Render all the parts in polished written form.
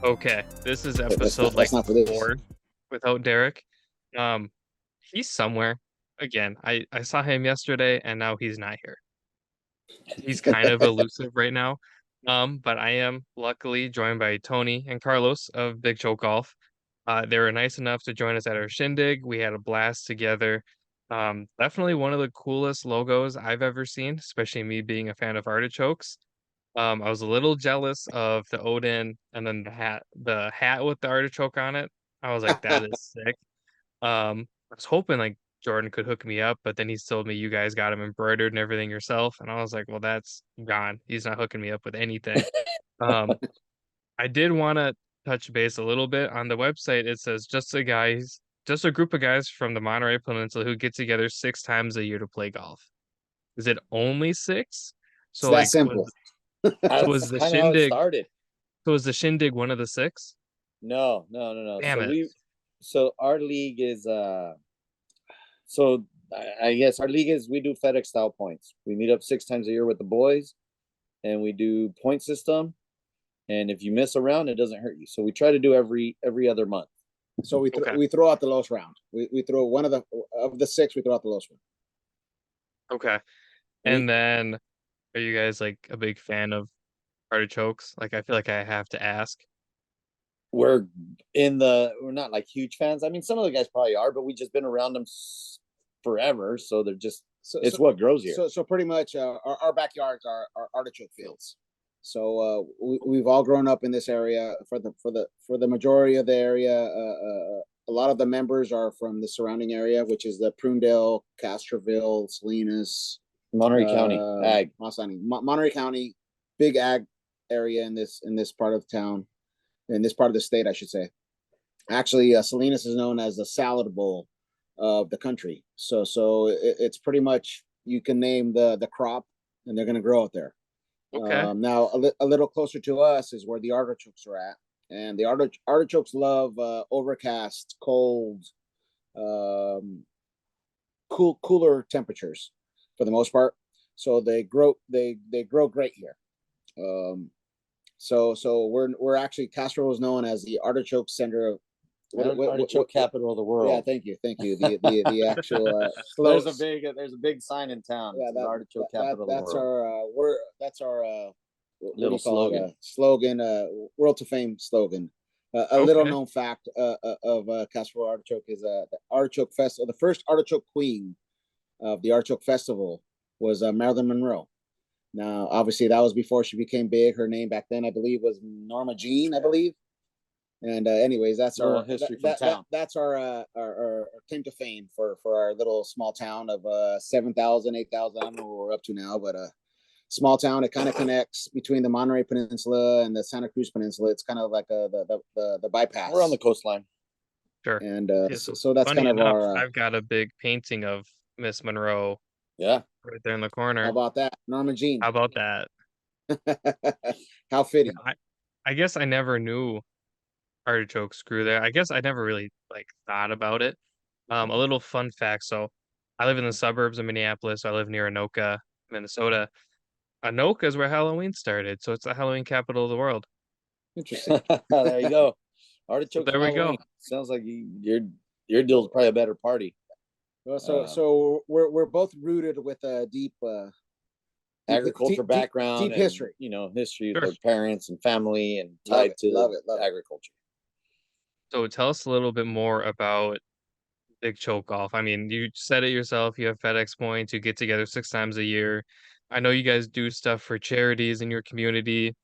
Okay, this is That's episode not like that's not for this. 4 without Derek. Um, he's somewhere. Again, I saw him yesterday and now he's not here. He's kind of elusive right now. But I am luckily joined by Tony and Carlos of Big Choke Golf. They were nice enough to join us at our Shindig. We had a blast together. Definitely one of the coolest logos I've ever seen, especially me being a fan of artichokes. I was a little jealous of the Odin and then the hat with the artichoke on it. I was like, that is sick. I was hoping like Jordan could hook me up, but then he's told me you guys got him embroidered and everything yourself, and I was like, well, that's gone. He's not hooking me up with anything. Um, I did want to touch base a little bit on the website. It says just a group of guys from the Monterey Peninsula who get together 6 times a year to play golf. Is it only six? It's So that like simple. so That's was the kind of how it Shindig started. so was the Shindig one of the six? No. Damn it. So our league is so I guess our league is we do FedEx style points. We meet up 6 times a year with the boys, and we do point system. And if you miss a round, it doesn't hurt you. So we try to do every other month. So Okay. we throw out the lowest round. We throw one of the six. We throw out the lowest one. Okay. We And then are you guys like a big fan of artichokes? Like I feel like I have to ask. we're not like huge fans. I mean, some of the guys probably are, but we just been around them forever, so they're just it's what grows here. So pretty much our backyards are artichoke fields. So we've all grown up in this area for the majority of the area. A lot of the members are from the surrounding area, which is the Prunedale, Castroville, Salinas, Monterey County ag. Monterey County, big ag area in this part of town, in this part of the state, I should say. Actually, Salinas is known as the salad bowl of the country. So it's pretty much you can name the crop, and they're going to grow out there. Okay. Now, a little closer to us is where the artichokes are at, and the artichokes love overcast, cold, cooler temperatures for the most part. So they grow great here. So we're actually Castro is known as the artichoke center of Artichoke capital of the world. Yeah, thank you. The actual there's a big sign in town. Yeah, artichoke capital that's of the world. that's our what Little do you call slogan. it? Slogan, world to fame slogan. A little Okay. known fact of Castro Artichoke is the Artichoke Festival. The first Artichoke Queen of the Artichoke Festival was Marilyn Monroe. Now, obviously, that was before she became big. Her name back then, I believe, was Norma Jean, I believe. And anyways, that's Little our history from town. that's our claim to fame for our little small town of 7,000, 8,000. I don't know what we're up to now, but small town. It kind of connects between the Monterey Peninsula and the Santa Cruz Peninsula. It's kind of like the bypass. We're on the coastline. Sure. And Yeah, so that's funny kind of enough, our. I've got a big painting of Miss Monroe Yeah. right there in the How corner. about that, Norma Jean? How about that? How fitting. I guess I never knew artichokes grew there. I guess I never really like thought about it. A little fun fact. So I live in the suburbs of Minneapolis. So I live near Anoka, Minnesota. Anoka is where Halloween started. So it's the Halloween capital of the world. Interesting. There you go. Artichoke. There we go. Sounds like your deal's probably a better party. Well, so we're both rooted with a deep Agriculture background, deep history. History Sure. of their parents and family, and Love tied it, to love it. agriculture. So tell us a little bit more about Big Choke Golf. I mean, you said it yourself. You have FedEx points. You get together 6 times a year. I know you guys do stuff for charities in your community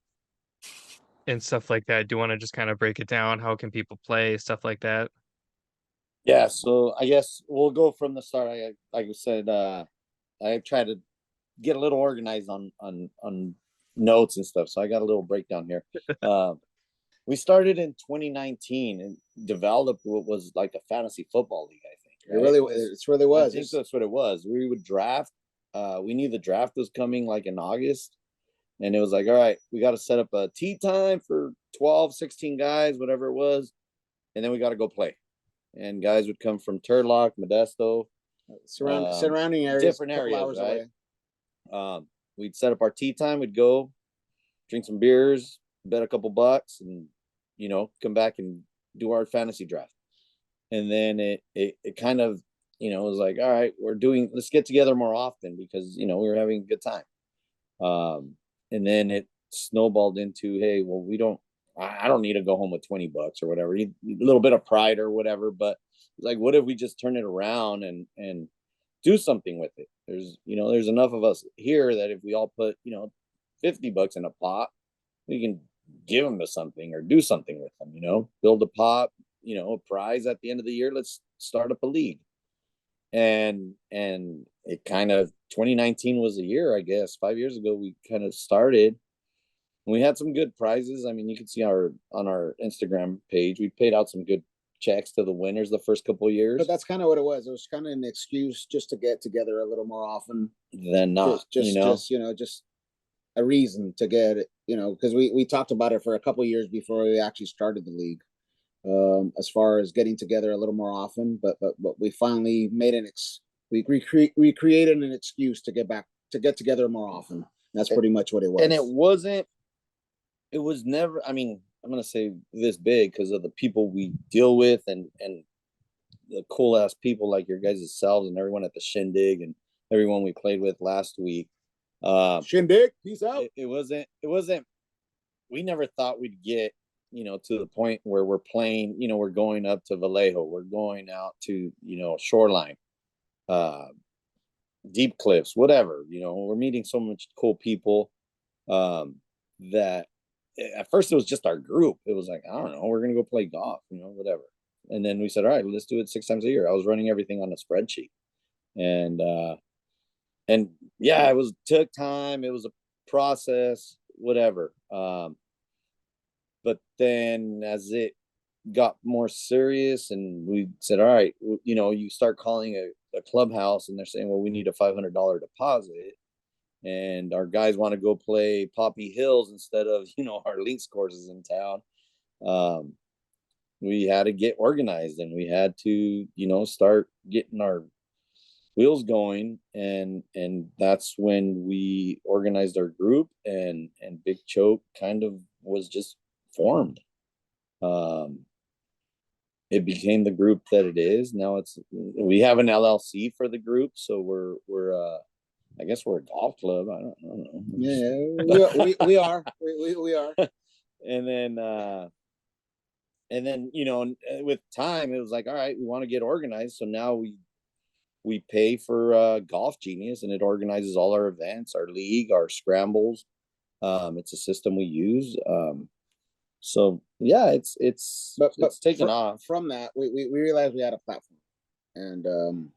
and stuff like that. Do you want to just kind of break it down? How can people play? Stuff like that. Yeah, so I guess we'll go from the start. Like I said, I try to get a little organized on notes and stuff. So I got a little breakdown here. We started in 2019 and developed what was like a fantasy football league, I think. Right? It's really was. I think that's what it was. We would draft. We knew the draft was coming like in August. And it was like, all right, we got to set up a tee time for 12, 16 guys, whatever it was. And then we got to go play. And guys would come from Turlock, Modesto, surrounding areas, different areas, hours right? away. We'd set up our tee time. We'd go drink some beers, bet a couple bucks, and come back and do our fantasy draft. And then it kind of, was like, all right, let's get together more often because, we were having a good time. And then it snowballed into, hey, well, I don't need to go home with $20 or whatever, a little bit of pride or whatever. But like, what if we just turn it around and do something with it? There's enough of us here that if we all put, $50 in a pot, we can give them to something or do something with them, build a pot, a prize at the end of the year. Let's start up a league. And it kind of 2019 was a year, I guess. 5 years ago, we kind of started. And we had some good prizes. I mean, you can see on our Instagram page, we paid out some good checks to the winners the first couple of years. But that's kind of what it was. It was kind of an excuse just to get together a little more often than not. Just a reason to get it. Because we talked about it for a couple of years before we actually started the league. As far as getting together a little more often, but we finally made we created an excuse to get together more often. That's pretty much what it was. And it was never, I mean, I'm going to say this big because of the people we deal with and the cool ass people like your guys' selves and everyone at the Shindig and everyone we played with last week. Shindig, peace out. It wasn't, we never thought we'd get, to the point where we're playing, we're going up to Vallejo, we're going out to, Shoreline, Deep Cliffs, whatever, we're meeting so much cool people that at first it was just our group. It was like, I don't know, we're going to go play golf, whatever. And then we said, all right, let's do it 6 times a year. I was running everything on a spreadsheet. And yeah, took time. It was a process, whatever. But then as it got more serious and we said, all right, you start calling a clubhouse and they're saying, well, we need a $500 deposit. And our guys want to go play Poppy Hills instead of, our links courses in town. We had to get organized and we had to, start getting our wheels going. And that's when we organized our group and Big Choke kind of was just formed. It became the group that it is now. We have an LLC for the group, so we're I guess we're a golf club. I don't know. Yeah, we are. We are. And then with time, it was like, all right, we want to get organized. So now we pay for Golf Genius, and it organizes all our events, our league, our scrambles. It's a system we use. So yeah, it's taken off. From that, we realized we had a platform, and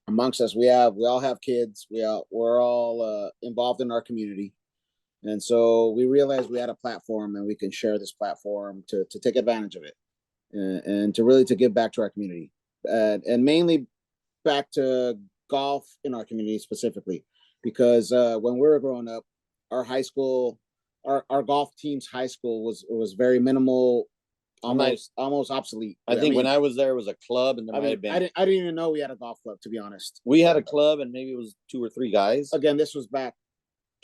amongst us, we all have kids. We're all involved in our community, and so we realized we had a platform, and we can share this platform to take advantage of it, and to really to give back to our community, and mainly back to golf in our community specifically, because when we were growing up, our high school. Our golf team's high school was very minimal, almost obsolete. I think when I was there, it was a club, and there might have been. I didn't even know we had a golf club, to be honest. We had a club, and maybe it was 2 or 3 guys. Again, this was back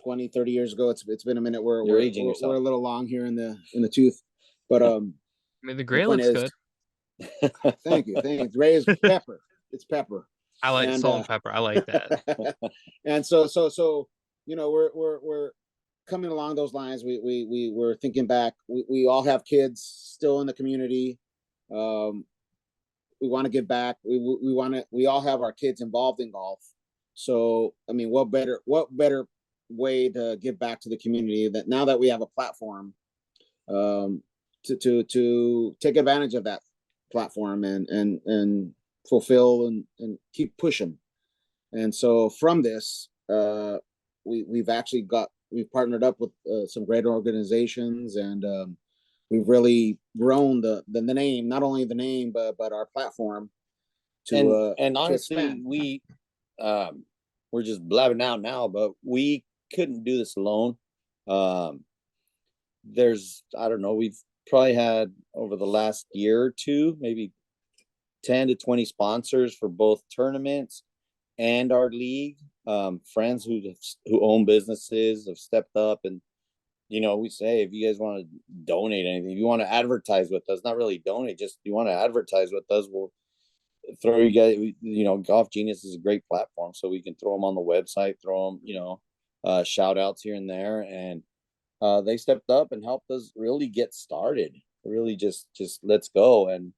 20, 30 years ago. It's been a minute. We're aging yourself. We're a little long here in the tooth, but I mean, the gray looks good. Thank you. Gray is pepper. It's pepper. I like salt and pepper. I like that. And so we're coming along those lines. We were thinking back. We all have kids still in the community. We want to give back. We all have our kids involved in golf. So I mean, what better way to give back to the community that now that we have a platform, to take advantage of that platform and fulfill and keep pushing. And so from this, we've partnered up with some great organizations, and we've really grown the name, not only the name, but our platform and honestly, we're just blabbing out now, but we couldn't do this alone. There's, I don't know, we've probably had over the last year or two, maybe 10 to 20 sponsors for both tournaments and our league. Friends who own businesses have stepped up and we say if you guys want to donate anything, if you want to advertise with us, not really donate, just you want to advertise with us, we'll throw you guys. Golf Genius is a great platform, so we can throw them on the website, throw them, shout outs here and there, and they stepped up and helped us really get started. Really, just let's go, and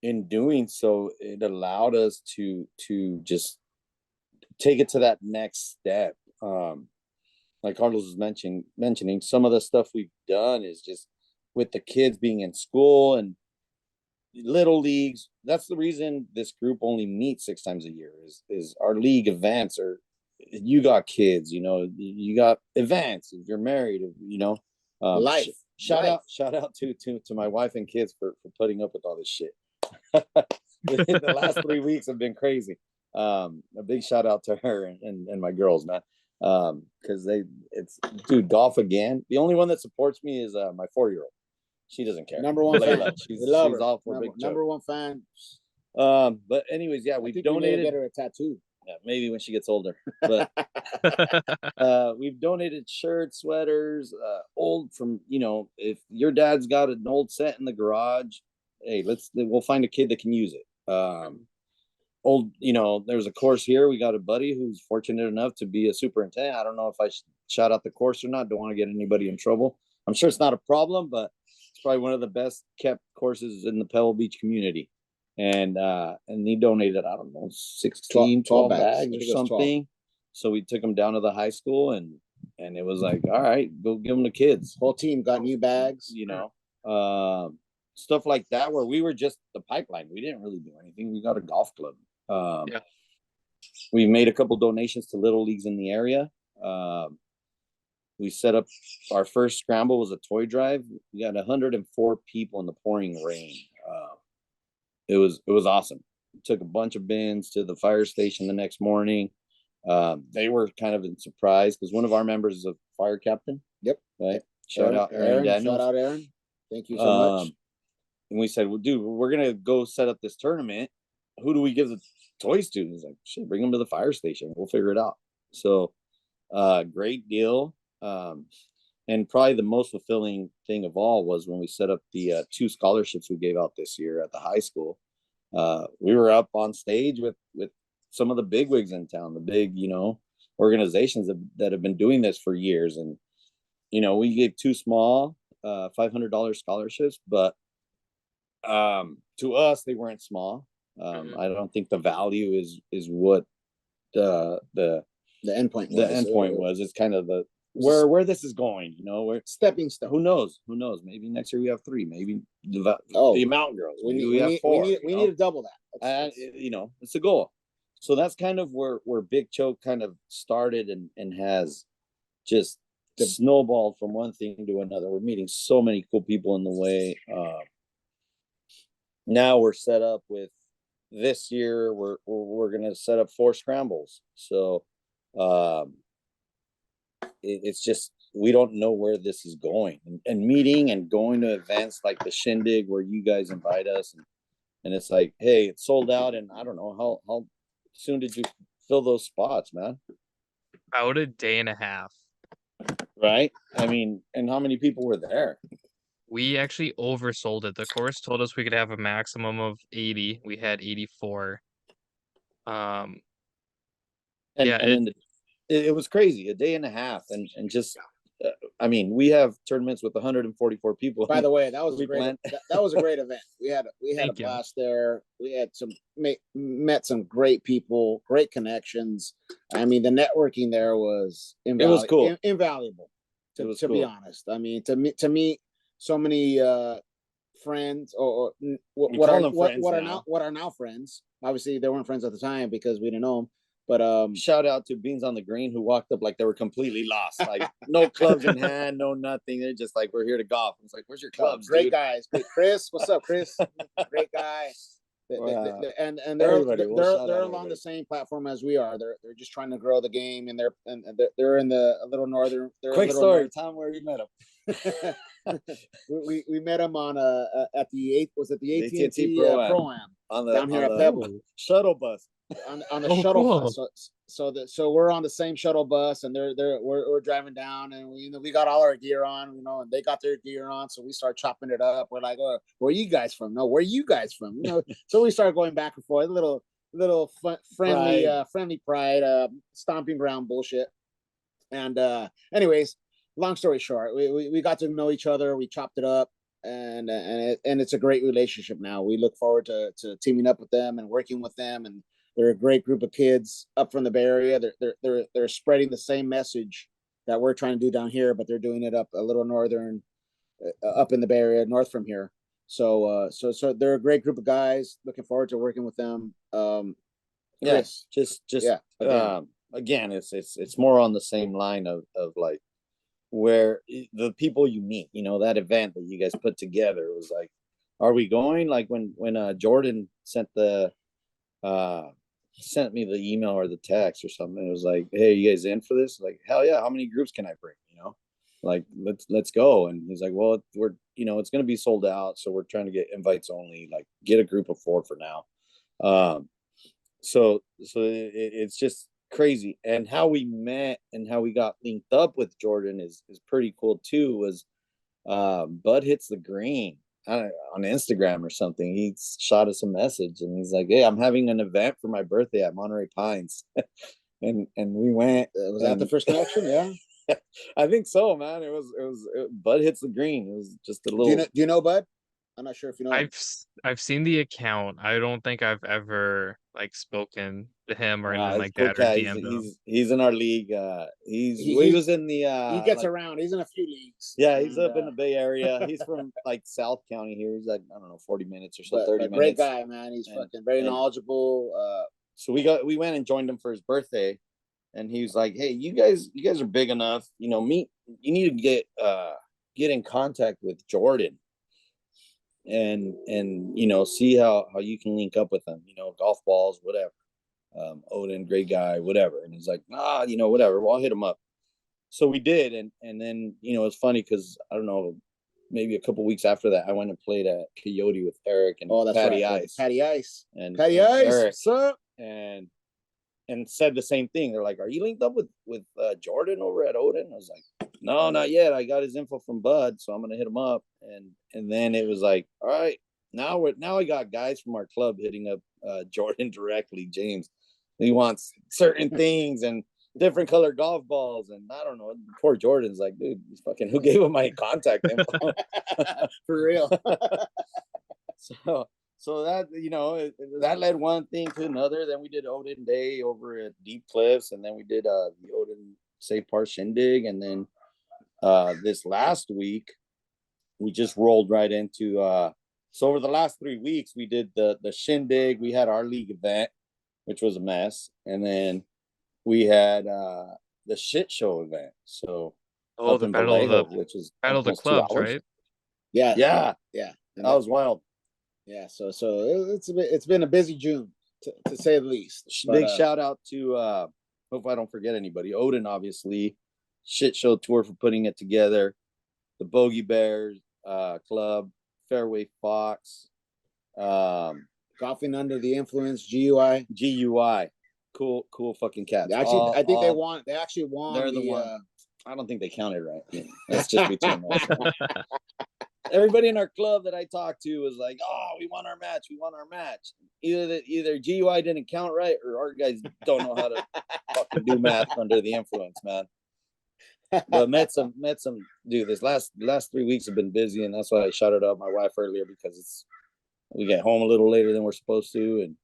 in doing so, it allowed us to just take it to that next step. Like Carlos was mentioning, some of the stuff we've done is just with the kids being in school and little leagues. That's the reason this group only meets 6 times a year. Is our league events are, you got kids, you got events. If you're married, Life. Shout out to my wife and kids for putting up with all this shit. The last 3 weeks have been crazy. A big shout out to her and my girls, man. Because dude, golf again. The only one that supports me is my 4-year-old. She doesn't care. Number one fan. She's her. all for big number one fan. But anyways, yeah, we've donated. Get her a tattoo. Yeah, maybe when she gets older. But we've donated shirts, sweaters, old from if your dad's got an old set in the garage, hey, we'll find a kid that can use it. Old, there's a course here. We got a buddy who's fortunate enough to be a superintendent. I don't know if I should shout out the course or not. Don't want to get anybody in trouble. I'm sure it's not a problem, but it's probably one of the best kept courses in the Pebble Beach community. And he donated, I don't know, 12 bags or something. So we took them down to the high school, and it was like, all right, go give them to kids. Whole team got new bags, stuff like that, where we were just the pipeline. We didn't really do anything. We got a golf club. We made a couple donations to little leagues in the area. We set up our first scramble was a toy drive. We got 104 people in the pouring rain. It was awesome. We took a bunch of bins to the fire station the next morning. They were kind of in surprise because one of our members is a fire captain. Yep. Right. Shout out Aaron Daniels. Shout out Aaron. Thank you so much. And we said, well, dude, we're gonna go set up this tournament. Who do we give the toys to? And he's like, shit, bring them to the fire station. We'll figure it out. So great deal. And probably the most fulfilling thing of all was when we set up the 2 scholarships we gave out this year at the high school. We were up on stage with some of the bigwigs in town, the big, organizations that have been doing this for years. And, we gave 2 small $500 scholarships, but to us, they weren't small. I don't think the value is what the endpoint was. It's kind of where this is going, where stepping stone. Who knows? Maybe next year we have 3. Maybe the Mountain Girls. We have 4. We need to double that. It's a goal. So that's kind of where Big Choke kind of started and has just snowballed from one thing to another. We're meeting so many cool people in the way. Now we're set up with this year. We're going to set up 4 scrambles. So it's just we don't know where this is going. And meeting and going to events like the Shindig where you guys invite us, and it's like, hey, it's sold out, and I don't know how soon did you fill those spots, man? About a day and a half. Right? I mean, and how many people were there? We actually oversold it. The course told us we could have a maximum of 80. We had 84. It was crazy. A day and a half, and just we have tournaments with 144 people. By the way, that was a great event. We had a blast there. We had met some great people, great connections. I mean, the networking there was invaluable. It was cool. Invaluable, to be honest. I mean, to meet so many friends or what are now friends. Obviously, they weren't friends at the time because we didn't know them. But shout out to Beans on the Green, who walked up like they were completely lost, like no clubs in hand, no nothing. They're just like, we're here to golf. It's like, where's your clubs? Great guys. Hey, Chris, what's up, Chris? Great guy. And they're along the same platform as we are. They're just trying to grow the game, and they're in the little northern. Quick story, Tom, where you met them? we met him on at the AT&T Pro-Am on down here at Pebble shuttle bus. on the Oh, shuttle. cool. So we're on the same shuttle bus, and we're driving down, and we got all our gear on, and they got their gear on. So we start chopping it up. We're like, oh, where are you guys from? No, where are you guys from? So we start going back and forth, little friendly Pride. friendly pride, stomping ground bullshit. And anyways, long story short, we got to know each other. We chopped it up, and it's a great relationship now. We look forward to teaming up with them and working with them, and they're a great group of kids up from the Bay Area. They're spreading the same message that we're trying to do down here, but they're doing it up a little northern, up in the Bay Area, north from here. So they're a great group of guys. Looking forward to working with them. Yes, Chris, just yeah, again, it's more on the same line of like where the people you meet, that event that you guys put together was like, are we going? Like when Jordan uh sent me the email or the text or something, it was like, hey, you guys in for this? Like, hell yeah, how many groups can I bring? Like let's go. And he's like, well, we're it's gonna be sold out, so we're trying to get invites only, like get a group of 4 for now. So it's just crazy. And how we met and how we got linked up with Jordan is pretty cool too. Was Bud Hits the Green on Instagram or something. He shot us a message and he's like, hey, I'm having an event for my birthday at Monterey Pines. and we went. Was that the first connection? Yeah. I think so, man. Bud Hits the Green. It was just a little. Do you know Bud? I'm not sure if you know him. I've seen the account. I don't think I've ever like spoken to him or anything He's a like cool that or cat. DM'd him. He's in our league. He was in the he gets like, around. He's in a few leagues. yeah, he's up in the Bay Area. He's from like South County here. He's like, I don't know, 40 minutes or so, 30 but minutes. great guy, man. He's fucking very knowledgeable. So we went and joined him for his birthday, and he was like, hey, you guys are big enough. You need to get in contact with Jordan and see how you can link up with him, golf balls, whatever. Odin, great guy, whatever. And he's like, whatever, well, I'll hit him up. So we did, and then it's funny because I don't know, maybe a couple weeks after that, I went and played at Coyote with Eric and Patty Ice. Patty Ice. And Patty Ice, Eric, what's up? And said the same thing. They're like, are you linked up with Jordan over at Odin? I was like, no, not yet. I got his info from Bud, so I'm gonna hit him up. And then it was like, all right, now I got guys from our club hitting up Jordan directly. James, he wants certain things and different color golf balls, and I don't know. Poor Jordan's like, dude, fucking who gave him my contact info? For real. So that that led one thing to another. Then we did Odin Day over at Deep Cliffs, and then we did the Odin Safe Park Shindig, and then this last week we just rolled right into. So over the last 3 weeks, we did the Shindig. We had our league event, which was a mess, and then we had the shit show event. So the Vallejo, which is Battle of the Clubs, right? Yeah. That was wild. Yeah, so it's been a busy June to say the least. Big shout out to hope I don't forget anybody. Odin, obviously, shit show tour for putting it together. The Bogey Bears Club, Fairway Fox, Golfing Under the Influence, GUI, cool fucking cats. Actually, I think they actually won. They're the one. I don't think they counted right. That's just between us. Everybody in our club that I talked to was like, "Oh, we won our match. We won our match." Either GUI didn't count right, or our guys don't know how to fucking do math under the influence, man. But met some dude. This last 3 weeks have been busy, and that's why I shouted out my wife earlier, because we get home a little later than we're supposed to, and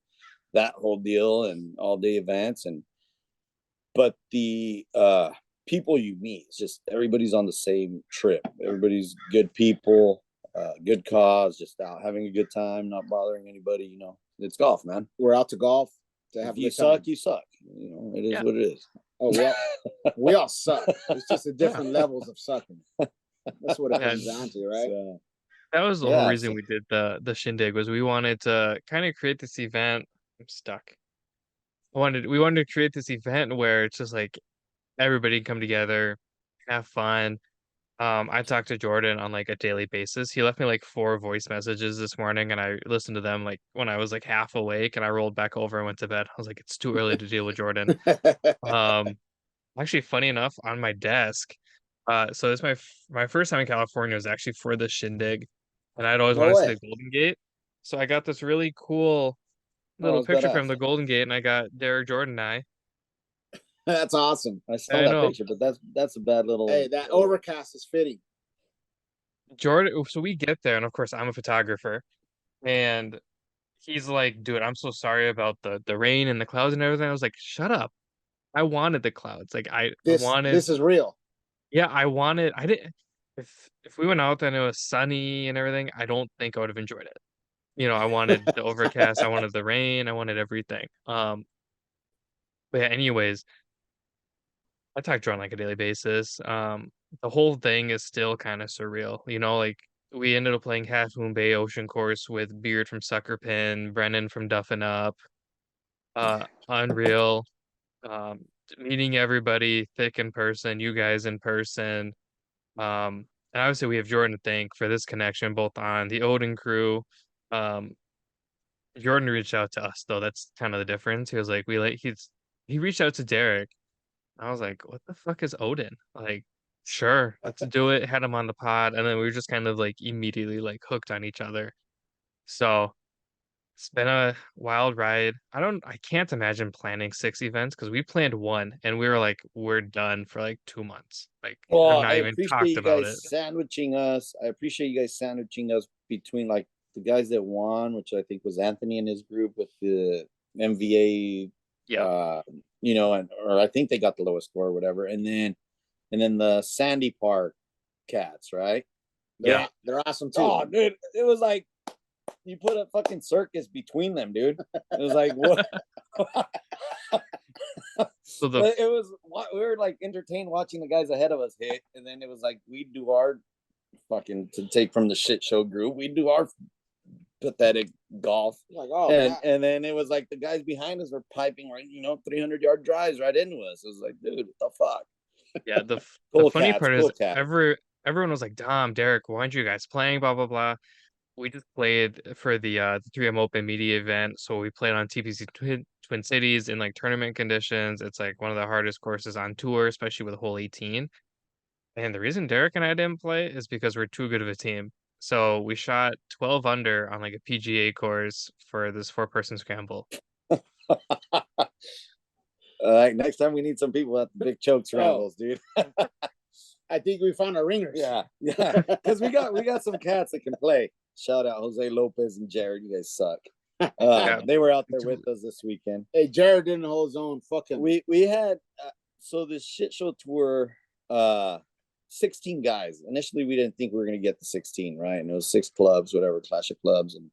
that whole deal, and all day events, but the people you meet, it's just everybody's on the same trip. Everybody's good people, good cause, just out having a good time, not bothering anybody. It's golf, man. We're out to golf to have. If you suck, you suck. It is what it is. Oh, we all suck. It's just the different levels of sucking. That's what it comes down to, right? So, that was the whole reason we did the Shindig, was we wanted to kind of create this event. I'm stuck. We wanted to create this event where it's just like everybody come together, have fun, I talk to Jordan on like a daily basis. He left me like 4 voice messages this morning, and I listened to them like when I was like half awake, and I rolled back over and went to bed. I was like, it's too early to deal with Jordan. Um, Actually, funny enough, on my desk, so it's my first time in California was actually for the Shindig, and I'd always No wanted to see way. the Golden Gate. So I got this really cool Oh, little it's picture from badass. the Golden Gate, and I got Derek Jordan and I. That's awesome. I saw I that know picture, but that's a bad Hey, little. that overcast is fitting. Jordan. So we get there, and of course I'm a photographer, and he's like, "Dude, I'm so sorry about the rain and the clouds and everything." I was like, "Shut up! I wanted the clouds. Like I wanted, This is real. yeah, I wanted. I didn't. If we went out and it was sunny and everything, I don't think I would have enjoyed it. I wanted the overcast, I wanted the rain, I wanted everything. But yeah, anyways, I talk to her on like a daily basis. The whole thing is still kind of surreal. Like we ended up playing Half Moon Bay Ocean Course with Beard from Sucker Pin, Brennan from Duffin Up, Unreal, meeting everybody thick in person, you guys in person. And obviously we have Jordan to thank for this connection, both on the Odin crew. Um, Jordan reached out to us though. That's kind of the difference. He was like, he reached out to Derek. I was like, what the fuck is Odin? Like, sure, let's do it. Had him on the pod, and then we were just kind of like immediately like hooked on each other. So it's been a wild ride. I can't imagine planning 6 events because we planned one and we were like, we're done for like 2 months. Like, I've Well, not I even appreciate talked you about guys it. sandwiching us. I appreciate you guys sandwiching us between like the guys that won, which I think was Anthony and his group with the MVA, Yeah. and or I think they got the lowest score or whatever, and then the Sandy Park cats, right? Yeah. They're awesome too. Oh, dude, it was like you put a fucking circus between them, dude. It was like what? So the But it was we were like entertained watching the guys ahead of us hit, and then it was like we do our fucking to take from the shit show group. We do our pathetic golf, Like, oh, and then it was like the guys behind us were piping right, 300-yard drives right into us. It was like, dude, what the fuck? Yeah, the Cool funny cats, part is cool cats. everyone was like, Dom, Derek, why aren't you guys playing? Blah blah blah. We just played for the 3M Open Media event, so we played on TPC Twin Cities in like tournament conditions. It's like one of the hardest courses on tour, especially with a hole 18. And the reason Derek and I didn't play is because we're too good of a team. So we shot 12 under on like a PGA course for this 4-person scramble. Next time we need some people at the big choke scrambles, dude. I think we found our ringers. Yeah, because we got some cats that can play. Shout out Jose Lopez and Jared. You guys suck. Yeah. They were out there with us this weekend. Hey, Jared didn't hold his own. Fucking. We had so this shit show tour, 16 guys. Initially, we didn't think we were gonna get the 16, right? And it was 6 clubs, whatever, Clash of Clubs, and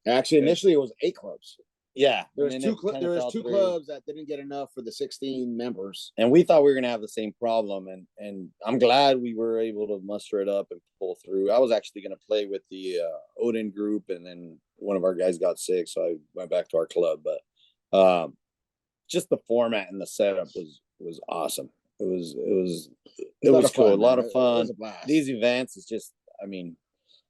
Actually, initially it was 8 clubs. yeah, There was and two. then it There was fell 2 through. clubs that didn't get enough for the 16 members. And we thought we were gonna have the same problem, and I'm glad we were able to muster it up and pull through. I was actually gonna play with the Odin group, and then one of our guys got sick, so I went back to our club. But just the format and the setup was awesome. It was cool, a lot of fun. These events is just, I mean,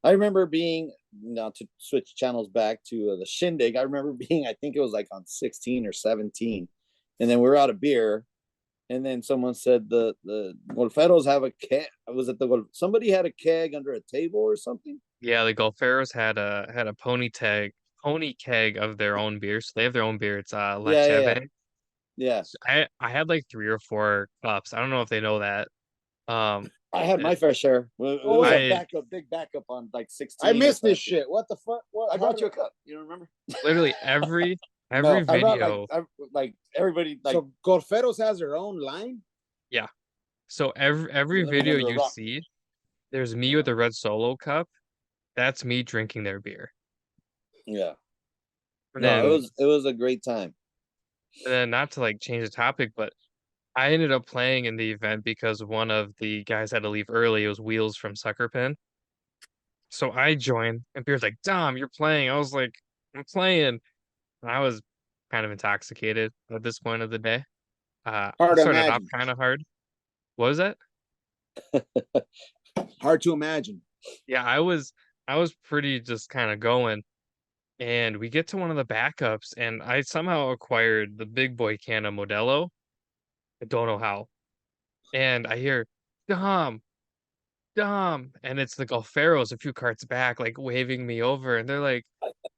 I remember being, now to switch channels back to the Shindig. I remember being, I think it was like on 16 or 17, and then we were out of beer, and then someone said the Golferos have a keg. Was it somebody had a keg under a table or something? Yeah, the Golferos had a pony keg of their own beer. So they have their own beer. It's La Yeah. Cheve. Yeah. I had like 3 or 4 cups. I don't know if they know that. I had my it- fair share. It was I a big backup on like 16. I missed this shit. What the fuck? What? I brought you a cup. You don't remember? literally every No, I brought video. like everybody like. So Golferos has their own line. Yeah. So every Living video under a you rock. see, there's me with a red Solo cup. That's me drinking their beer. Yeah. And No, then it was a great time. and then not to like change the topic, but I ended up playing in the event because one of the guys had to leave early. It was Wheels from Sucker Pin. So I joined, and Beer's like, Dom, you're playing. I was like, I'm playing. And I was kind of intoxicated at this point of the day. I Hard to started off imagine. kind of hard. What was that? Hard to imagine. Yeah, I was pretty just kind of going, and we get to one of the backups, and I somehow acquired the big boy can of Modelo. I don't know how. And I hear Dom, Dom, and it's the Golferos a few carts back, like waving me over, and they're like,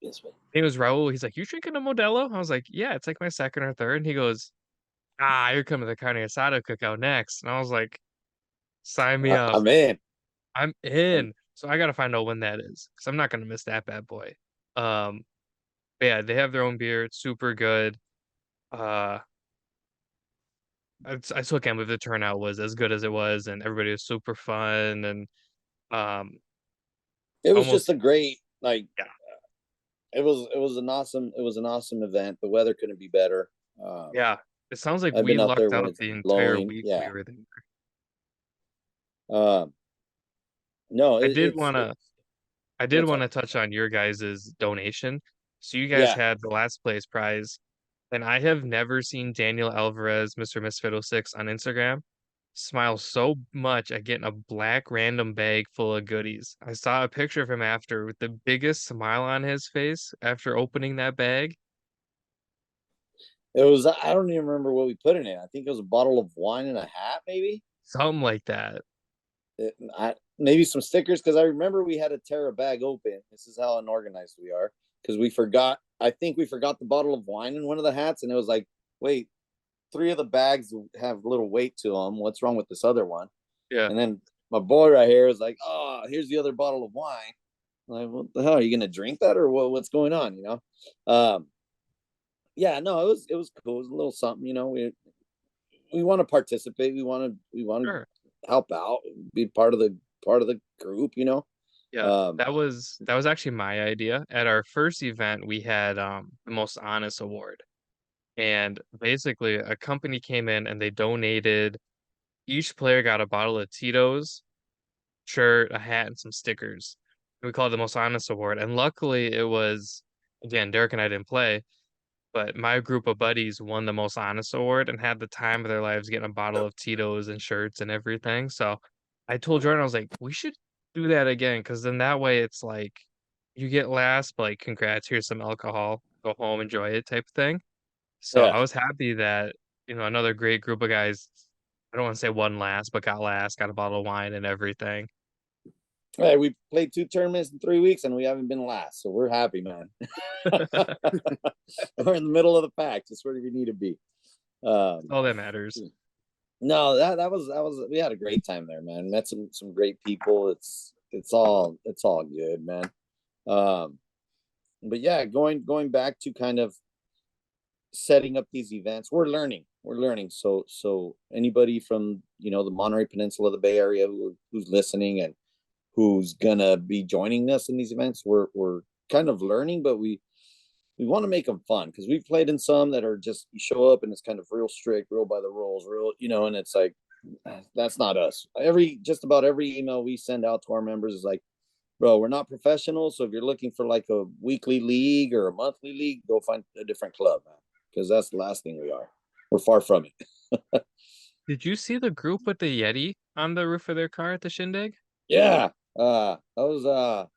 This way. "He was Raul." He's like, "You drinking a Modelo?" I was like, "Yeah, it's like my second or third." And he goes, "Ah, you're coming to the carne asada cookout next." And I was like, "Sign me up. I'm in. I'm I'm, in." So I gotta find out when that is, because I'm not gonna miss that bad boy. Um, but yeah, they have their own beer. It's super good. Uh, I still can't believe the turnout was as good as it was, and everybody was super fun, and um, it was just almost a great like. yeah, It was an awesome event. The weather couldn't be better. Um, yeah. It sounds like I've we been out there lucked when out it's the entire blowing. week we Yeah. were there. Um, no, I it, did it's wanna it's I did what's want up. to touch on your guys' donation. So you guys Yeah, had the last place prize, and I have never seen Daniel Alvarez, Mr. Misfiddle6 on Instagram, smile so much at getting a black random bag full of goodies. I saw a picture of him after with the biggest smile on his face after opening that bag. it was. I don't even remember what we put in it. I think it was a bottle of wine and a hat, maybe. Something like that. Maybe some stickers because I remember we had to tear a bag open. This is how unorganized we are because we forgot. I think we forgot the bottle of wine in one of the hats, and it was like, wait, three of the bags have little weight to them. What's wrong with this other one? Yeah. And then my boy right here is like, oh, here's the other bottle of wine. I'm like, what the hell? Are you gonna drink that or what's going on? Yeah, no, it was cool. It was a little something. We want to participate. We want to Sure. help out, be part of the group. Yeah. Um, That was actually my idea. At our first event, we had the most honest award. And basically a company came in and they donated, each player got a bottle of Tito's, shirt, a hat, and some stickers. We called it the most honest award. And luckily it was, again, Derek and I didn't play, but my group of buddies won the most honest award and had the time of their lives getting a bottle of Tito's and shirts and everything. So I told Jordan, I was like, we should do that again, because then that way it's like you get last, but like, congrats, here's some alcohol, go home, enjoy it type thing. So yeah, I was happy that, another great group of guys, I don't want to say won last, but got last, got a bottle of wine and everything. hey, we played 2 tournaments in 3 weeks and we haven't been last, so we're happy, man. We're in the middle of the pack, just where we need to be. Um, All that matters. no, that was we had a great time there, man. Met some great people. It's all good, man. Um, but yeah, going back to kind of setting up these events, we're learning. So anybody from the Monterey Peninsula, the Bay Area, who's listening and who's gonna be joining us in these events, we're kind of learning, but we want to make them fun because we've played in some that are just you show up and it's kind of real strict, real by the rules, and it's like that's not us. Just about every email we send out to our members is like, bro, we're not professionals. So if you're looking for like a weekly league or a monthly league, go find a different club, man, because that's the last thing we are. We're far from it. Did you see the group with the Yeti on the roof of their car at the Shindig? Yeah. That was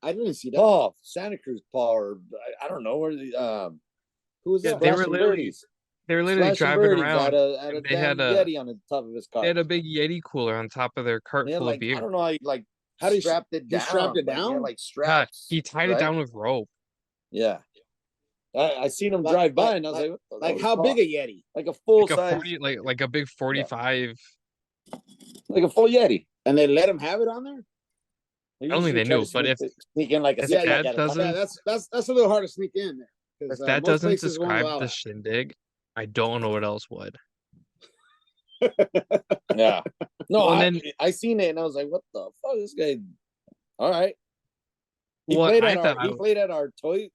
I didn't see that. Paul, Santa Cruz Paul, or I don't know where the Who was Yeah, that? Splashing Birdies. they were literally Splashing driving Birdies had around, a and they damn had a Yeti on the top of his they car. had a big Yeti cooler on top of their cart They had full of like I beer. don't know how he like How did strapped it he down. strapped it Like, he had down? like Yeah, straps, he tied it right? down with rope. Yeah. I seen him Like drive by like and I was like like, what the like hell is how big Paul? a Yeti? Like a full Like a size, 40, like a big yeah, 45. like a full Yeti. And they let him have it on there? They I don't think usually they try to knew, but sneak in like a if Yeah, six yeah, pack that at a time. yeah. doesn't That's a little hard to sneak in there if because that most doesn't places won't describe allow the that. Shindig, I don't know what else would. Yeah. No, Well, and I then I seen it and I was like, what the fuck? This guy. All right. He what played I at our thought, he played at our toy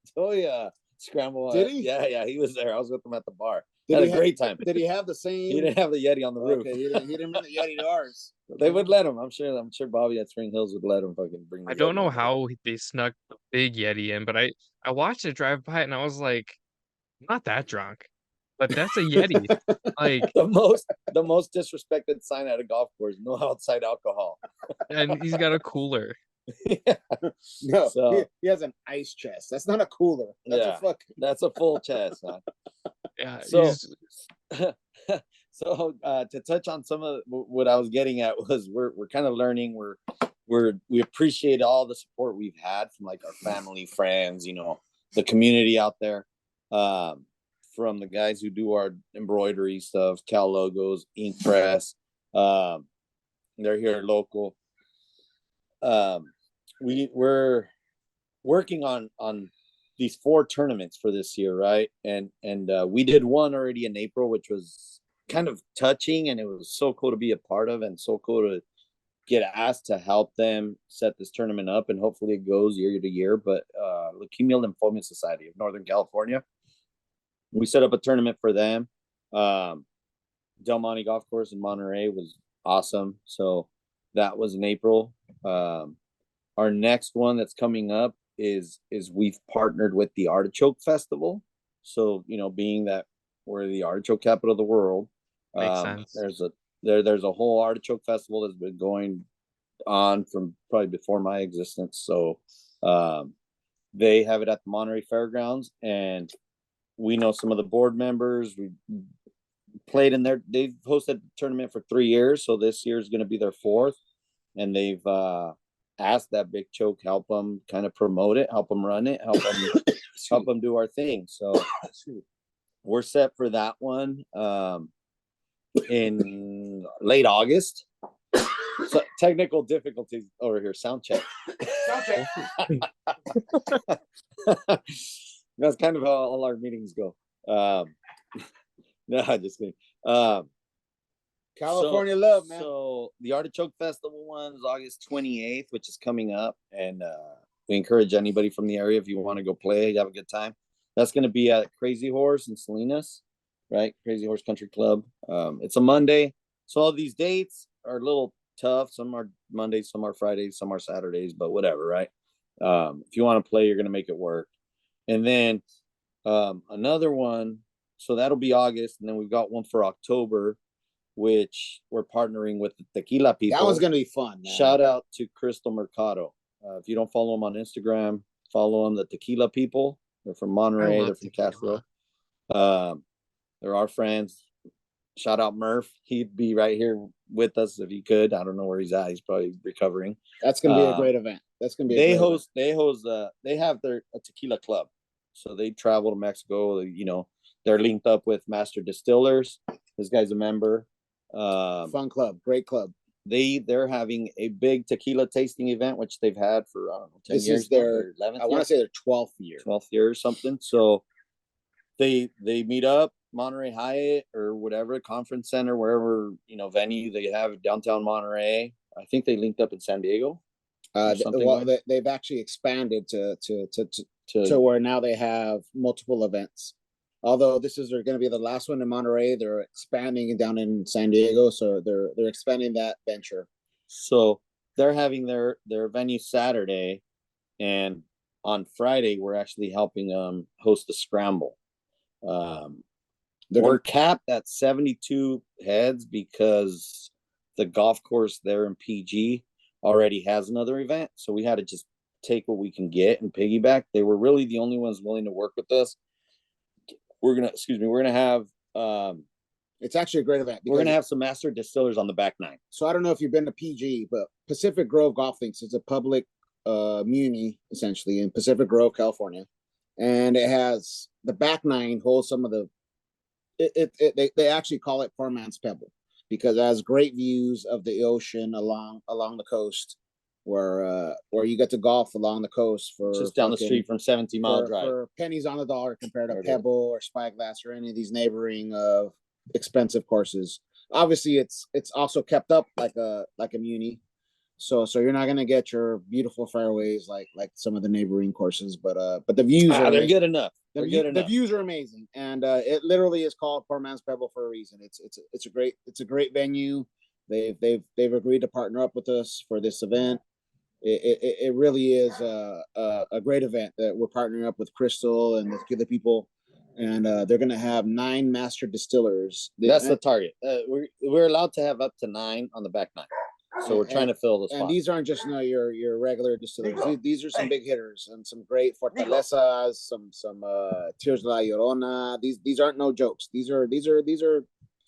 scramble. Did he? Yeah, he was there. I was with him at the bar. Did Had he a great time. Did he have the He same? didn't have the Yeti on the roof. Okay, he didn't bring the Yeti to ours. They would let him. I'm sure Bobby at Spring Hills would let him fucking bring the I don't Yeti know on there. how they snuck the big Yeti in, but I watched it drive by and I was like, I'm not that drunk. but that's a Yeti. Like, The most disrespected sign at a golf course: no outside alcohol. and he's got a cooler. Yeah. No, So he has an ice chest. That's not a cooler. That's yeah, a fuck. that's a full chest, huh? Yeah, So he's so to touch on some of what I was getting at was we're kind of learning. We appreciate all the support we've had from like our family, friends, the community out there. From the guys who do our embroidery stuff, Cal logos, ink press. They're here local. We're working on these 4 tournaments for this year, right? And we did one already in April, which was kind of touching, and it was so cool to be a part of, and so cool to get asked to help them set this tournament up, and hopefully it goes year to year. But Leukemia Lymphoma Society of Northern California, we set up a tournament for them. Del Monte Golf Course in Monterey was awesome. So that was in April. Our next one that's coming up is we've partnered with the Artichoke Festival. So, being that we're the artichoke capital of the world, makes sense. there's a whole artichoke festival that's been going on from probably before my existence. So they have it at the Monterey Fairgrounds, and we know some of the board members. We played in there. They've hosted the tournament for 3 years, so this year is going to be their 4th, and they've asked that Big Choke help them kind of promote it, help them run it, help them do our thing. So we're set for that one in late August. So technical difficulties over here. Sound check. Sound check. That's kind of how all our meetings go. No, just kidding. California love, man. So the Artichoke Festival one is August 28th, which is coming up, and we encourage anybody from the area, if you want to go play, have a good time. That's going to be at Crazy Horse in Salinas, right? Crazy Horse Country Club. It's a Monday, so all these dates are a little tough. Some are Mondays, some are Fridays, some are Saturdays, but whatever, right? If you want to play, you're going to make it work. And then another one, so that'll be August, and then we've got one for October, which we're partnering with the tequila people. That one's going to be fun, man. Shout out to Crystal Mercado. If you don't follow them on Instagram, follow them, the tequila people. They're from Monterey. They're from Castro. They're our friends. Shout out Murph. He'd be right here with us if he could. I don't know where he's at. He's probably recovering. That's going to be a great event. That's going to be. They have a tequila club, so they travel to Mexico. They're linked up with Master Distillers. This guy's a member. Fun club, great club. They're having a big tequila tasting event, which they've had for 10 years. This is their 11th. I want to say their 12th year. 12th year or something. So they meet up Monterey Hyatt or whatever conference center, wherever venue they have downtown Monterey. I think they linked up in San Diego. They've actually expanded to where now they have multiple events. Although this is going to be the last one in Monterey, they're expanding down in San Diego, so they're expanding that venture. So they're having their venue Saturday, and on Friday we're actually helping them host a scramble. We're capped at 72 heads because the golf course there in PG already has another event, so we had to just take what we can get and piggyback. They were really the only ones willing to work with us. We're gonna have it's actually a great event. We're gonna have some master distillers on the back nine. So I don't know if you've been to PG, but Pacific Grove Golf Links is a public muni essentially in Pacific Grove, California, and it has the back nine holds some of the. They actually call it Poor Man's Pebble because it has great views of the ocean along the coast. Where you get to golf along the coast for just down the street from 17 Mile Drive for pennies on the dollar compared to Pebble or Spyglass or any of these neighboring expensive courses. Obviously, it's also kept up like a muni, so you're not gonna get your beautiful fairways like some of the neighboring courses, but the views are they're good enough. The views are amazing, and it literally is called Poor Man's Pebble for a reason. It's a great venue. They've agreed to partner up with us for this event. It really is a great event that we're partnering up with Crystal and the people. and they're going to have 9 master distillers. That's the target. We're allowed to have up to 9 on the back 9. So we're trying to fill the spots. And these aren't just your regular distillers. These are some big hitters and some great fortalezas, some Tears de la Llorona. These aren't no jokes. These are.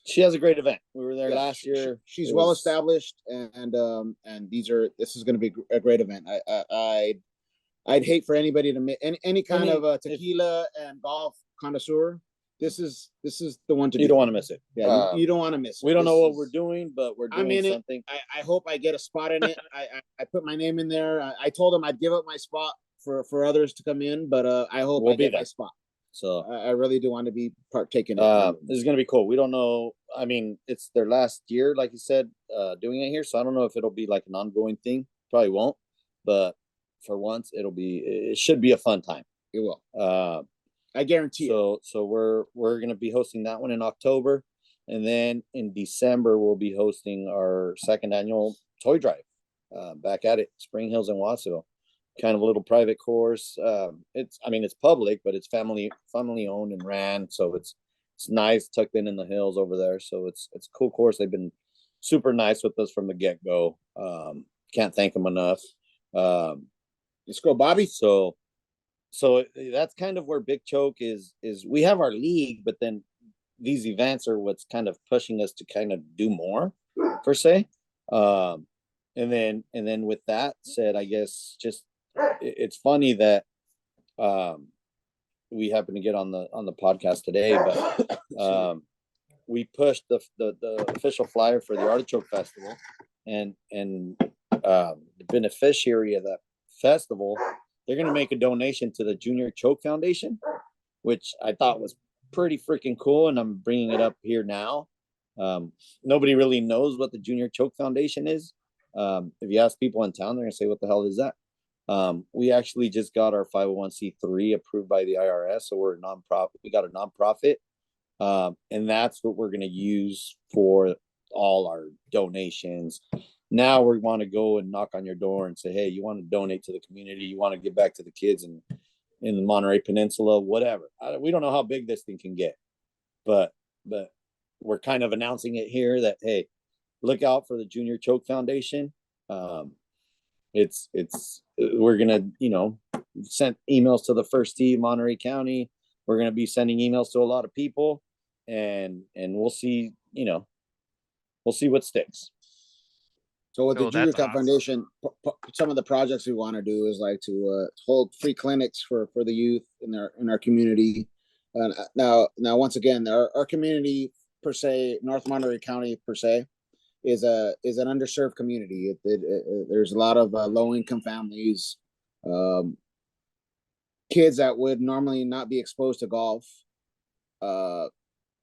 She has a great event. We were there last year. She's well established, and this is going to be a great event. I'd hate for anybody to miss any kind of tequila and golf connoisseur. This is the one to do. You don't want to miss it. Yeah, you don't want to miss it. We don't know what we're doing, but we're doing something. I hope I get a spot in it. I put my name in there. I told them I'd give up my spot for others to come in, but I hope I get my spot. So I really do want to be partaking. This is going to be cool. We don't know. I mean, it's their last year, like you said, doing it here. So I don't know if it'll be like an ongoing thing. Probably won't. But for once, it should be a fun time. It will. I guarantee it. So we're going to be hosting that one in October. And then in December, we'll be hosting our 2nd annual toy drive. Back at it, Spring Hills in Watsonville. Kind of a little private course. It's public, but it's family owned and ran. So it's nice, tucked in the hills over there. So it's a cool course. They've been super nice with us from the get go. Can't thank them enough. Let's go, Bobby. So that's kind of where Big Choke is. We have our league, but then these events are what's kind of pushing us to kind of do more, per se. And then with that said, I guess just it's funny that we happen to get on the podcast today, but we pushed the official flyer for the Artichoke Festival, and the beneficiary of that festival, they're going to make a donation to the Junior Choke Foundation, which I thought was pretty freaking cool, and I'm bringing it up here now. Nobody really knows what the Junior Choke Foundation is. If you ask people in town, they're going to say, what the hell is that? We actually just got our 501c3 approved by the IRS. So we're a nonprofit. We got a nonprofit. And that's what we're going to use for all our donations. Now we want to go and knock on your door and say, hey, you want to donate to the community? You want to give back to the kids in the Monterey Peninsula, whatever. We don't know how big this thing can get, but we're kind of announcing it here that, hey, look out for the Junior Choke Foundation. We're gonna, send emails to the first tee, Monterey County. We're gonna be sending emails to a lot of people, and we'll see, we'll see what sticks. So with the Junior Choke Foundation, some of the projects we want to do is like to hold free clinics for the youth in our community. Now, once again, our community per se, North Monterey County per se, is an underserved community. There's a lot of low-income families, kids that would normally not be exposed to golf,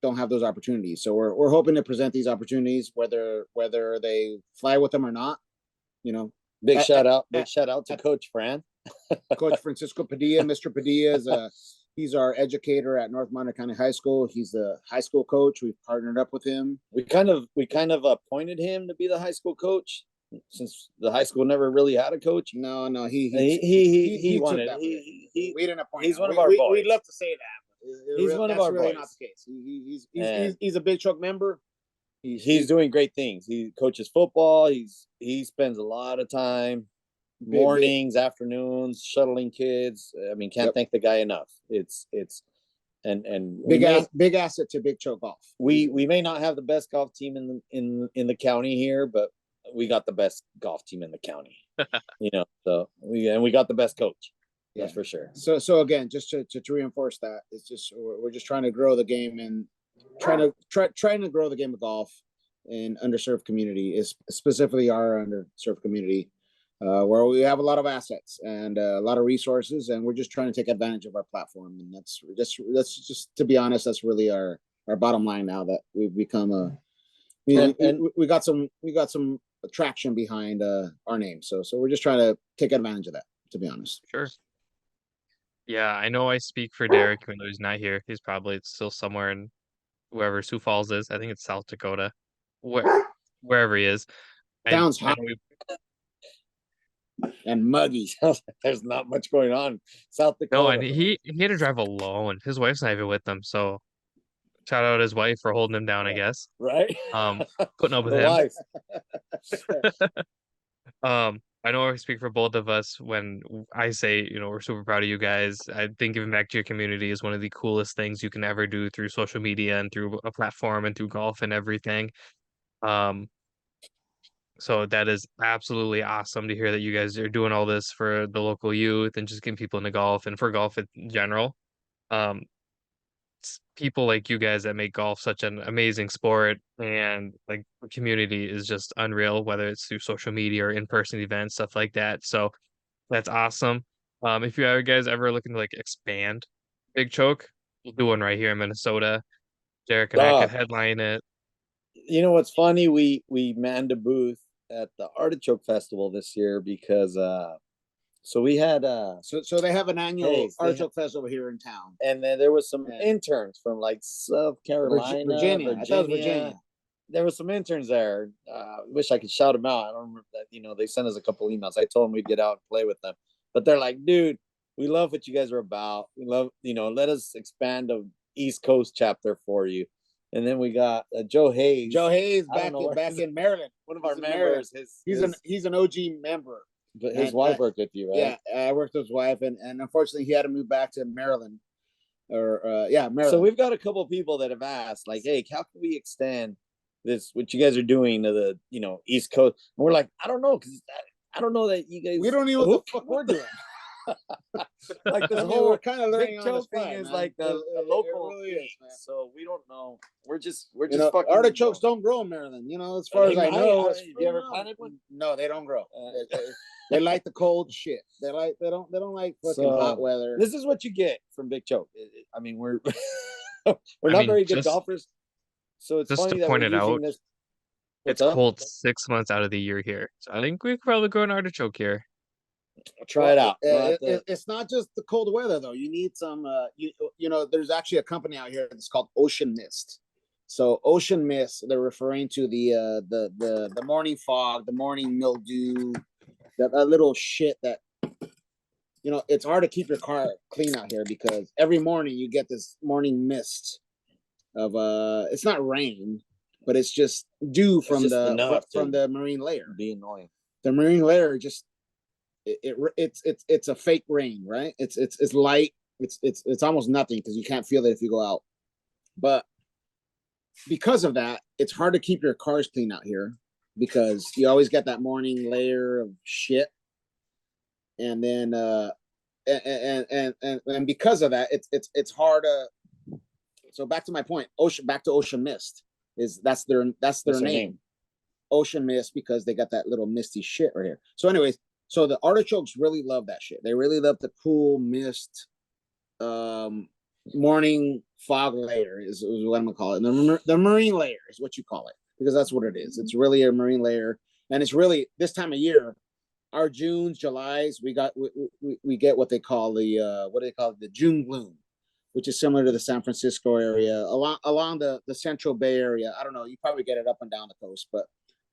don't have those opportunities. So we're hoping to present these opportunities, whether they fly with them or not. Big shout out to Coach Fran, Coach Francisco Padilla. Mr. Padilla is he's our educator at North Monterey County High School. He's the high school coach. We've partnered up with him. We kind of appointed him to be the high school coach, since the high school never really had a coach. No, he wanted. We didn't appoint. He's him. one of our boys. We'd love to say that. He's one of our really boys. Not the case. He's a Big Choke member. He's doing great things. He coaches football. He spends a lot of time, mornings, afternoons, shuttling kids. I mean, can't thank the guy enough. It's and big asset to Big Choke Golf. We may not have the best golf team in the county here, but we got the best golf team in the county. So we got the best coach. Yeah. That's for sure. So again, just to reinforce that, it's just we're just trying to grow the game and trying to grow the game of golf in underserved community, is specifically our underserved community, where we have a lot of assets and a lot of resources, and we're just trying to take advantage of our platform. And that's just to be honest, that's really our bottom line now that we've become we got some traction behind our name. So we're just trying to take advantage of that, to be honest. Sure. Yeah, I know I speak for Derek when he's not here. He's probably still somewhere in wherever Sioux Falls is. I think it's South Dakota, wherever he is. Sounds hot. and muggy. There's not much going on. South No, and Dakota, he had to drive alone. His wife's not even with him, so shout out his wife for holding him down, I yeah, guess. right? Putting up with The him. wife. I know I speak for both of us when I say, we're super proud of you guys. I think giving back to your community is one of the coolest things you can ever do through social media and through a platform and through golf and everything. Um, so that is absolutely awesome to hear that you guys are doing all this for the local youth and just getting people into golf and for golf in general. Um, People like you guys that make golf such an amazing sport and like the community is just unreal, whether it's through social media or in-person events, stuff like that. So that's awesome. If you guys ever looking to like expand Big Choke, we'll do one right here in Minnesota. Derek and I could Uh, headline it. you know what's funny? We manned a booth at the Artichoke Festival this year because so we had so they have an annual Hey, artichoke festival here in town. and then there was some Yeah. interns from like South Carolina, Virginia. I thought it was Virginia. There were some interns there. Wish I could shout them out. I don't remember that. They sent us a couple emails. I told them we'd get out and play with them, but they're like, dude, we love what you guys are about. We love, let us expand the East Coast chapter for you. And then we got Joe Hayes. Joe Hayes I don't know back in Maryland. one of our He's in members. He's an OG member. But his And, wife worked with you, right? Yeah, I worked with his wife, and unfortunately, he had to move back to Maryland. Maryland. So we've got a couple of people that have asked, like, "Hey, how can we extend this? What you guys are doing to the, East Coast?" And we're like, "I don't know, because I don't know that you guys. We don't even know what the fuck we're doing. Like this we're whole kind of learning Big on the Choke fly, thing is man. like a local really thing, is, man. so we don't know. We're just fucking artichokes don't grow in Maryland. As far as I know. Have you ever planted one? No, they don't grow. They like the cold shit. They don't like fucking hot weather. This is what you get from Big Choke. I mean, we're we're not very good golfers, so it's just funny to that point we're it using out, this. it's cold 6 months out of the year here. So I think we could probably grow an artichoke here. Try it out. It's not just the cold weather though. You need some. There's actually a company out here that's called Ocean Mist. So Ocean Mist, they're referring to the morning fog, the morning mildew, that little shit that. It's hard to keep your car clean out here because every morning you get this morning mist of it's not rain, but it's just dew from the marine layer. Be annoying. The marine layer just it's a fake rain, right? It's light. It's almost nothing because you can't feel it if you go out. But because of that, it's hard to keep your cars clean out here because you always get that morning layer of shit. And then and because of that, it's hard to. So back to my point, Ocean Mist that's their name. Ocean Mist, because they got that little misty shit right here. So anyways, so the artichokes really love that shit. They really love the cool mist, morning fog layer is what I'm gonna call it. The marine layer is what you call it, because that's what it is. It's really a marine layer, and it's really this time of year. Our Junes, Julys, we get what they call the June gloom, which is similar to the San Francisco area, along the Central Bay area. I don't know, you probably get it up and down the coast, but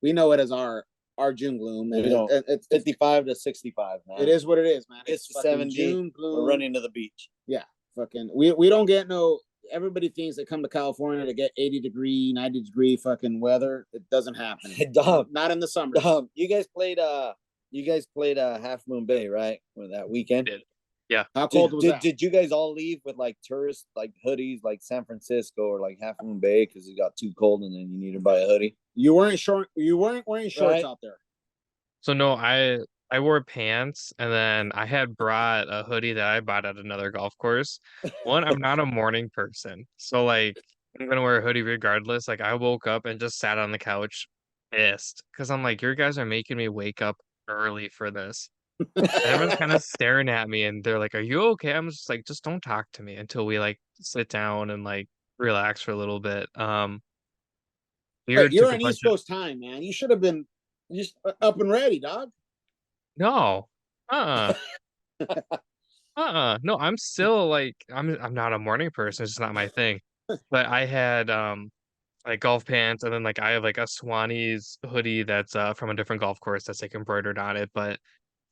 we know it as our June gloom. And it's 55 to 65, man. It is what it is, man. It's 70. June gloom. We're running to the beach. Yeah, fucking. We don't get no. Everybody thinks they come to California to get 80-degree, 90-degree fucking weather. It doesn't happen. Not in the summer. You guys played Half Moon Bay, right? With that weekend. Yeah. How cold was that? Did you guys all leave with like tourist like hoodies like San Francisco or like Half Moon Bay because it got too cold and then you need to buy a hoodie? You weren't wearing shorts out there. So no, I wore pants, and then I had brought a hoodie that I bought at another golf course. One, I'm not a morning person, so like I'm gonna wear a hoodie regardless. Like I woke up and just sat on the couch pissed because I'm like, you guys are making me wake up early for this. And everyone's kind of staring at me, and they're like, "Are you okay?" I'm just like, "Just don't talk to me until we like sit down and like relax for a little bit." You're on East Coast time, man. You should have been just up and ready, dog. No. No, I'm still like I'm not a morning person. It's just not my thing. But I had like golf pants, and then like I have like a Swanee's hoodie that's from a different golf course that's like embroidered on it. But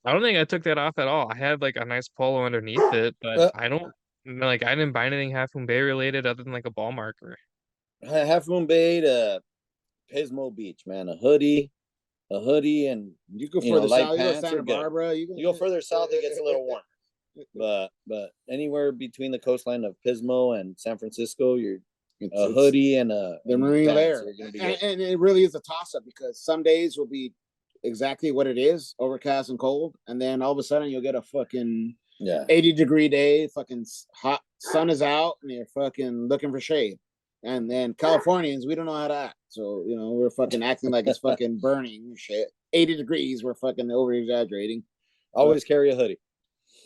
I don't think I took that off at all. I had like a nice polo underneath it, but Uh, I don't like I didn't buy anything Half Moon Bay related other than like a ball marker. Half Moon Bay to Pismo Beach, man. A hoodie, and You go further light south, you go to pants are Santa good. Barbara. You go further south, it gets a little warm. But anywhere between the coastline of Pismo and San Francisco, you're a hoodie and the marine layer, and it really is a toss up because some days will be exactly what it is, overcast and cold, and then all of a sudden you'll get a fucking 80-degree day, fucking hot sun is out, and you're fucking looking for shade. And then Californians, we don't know how to act, so we're fucking acting like it's fucking burning shit. 80 degrees, we're fucking over exaggerating. Always carry a hoodie.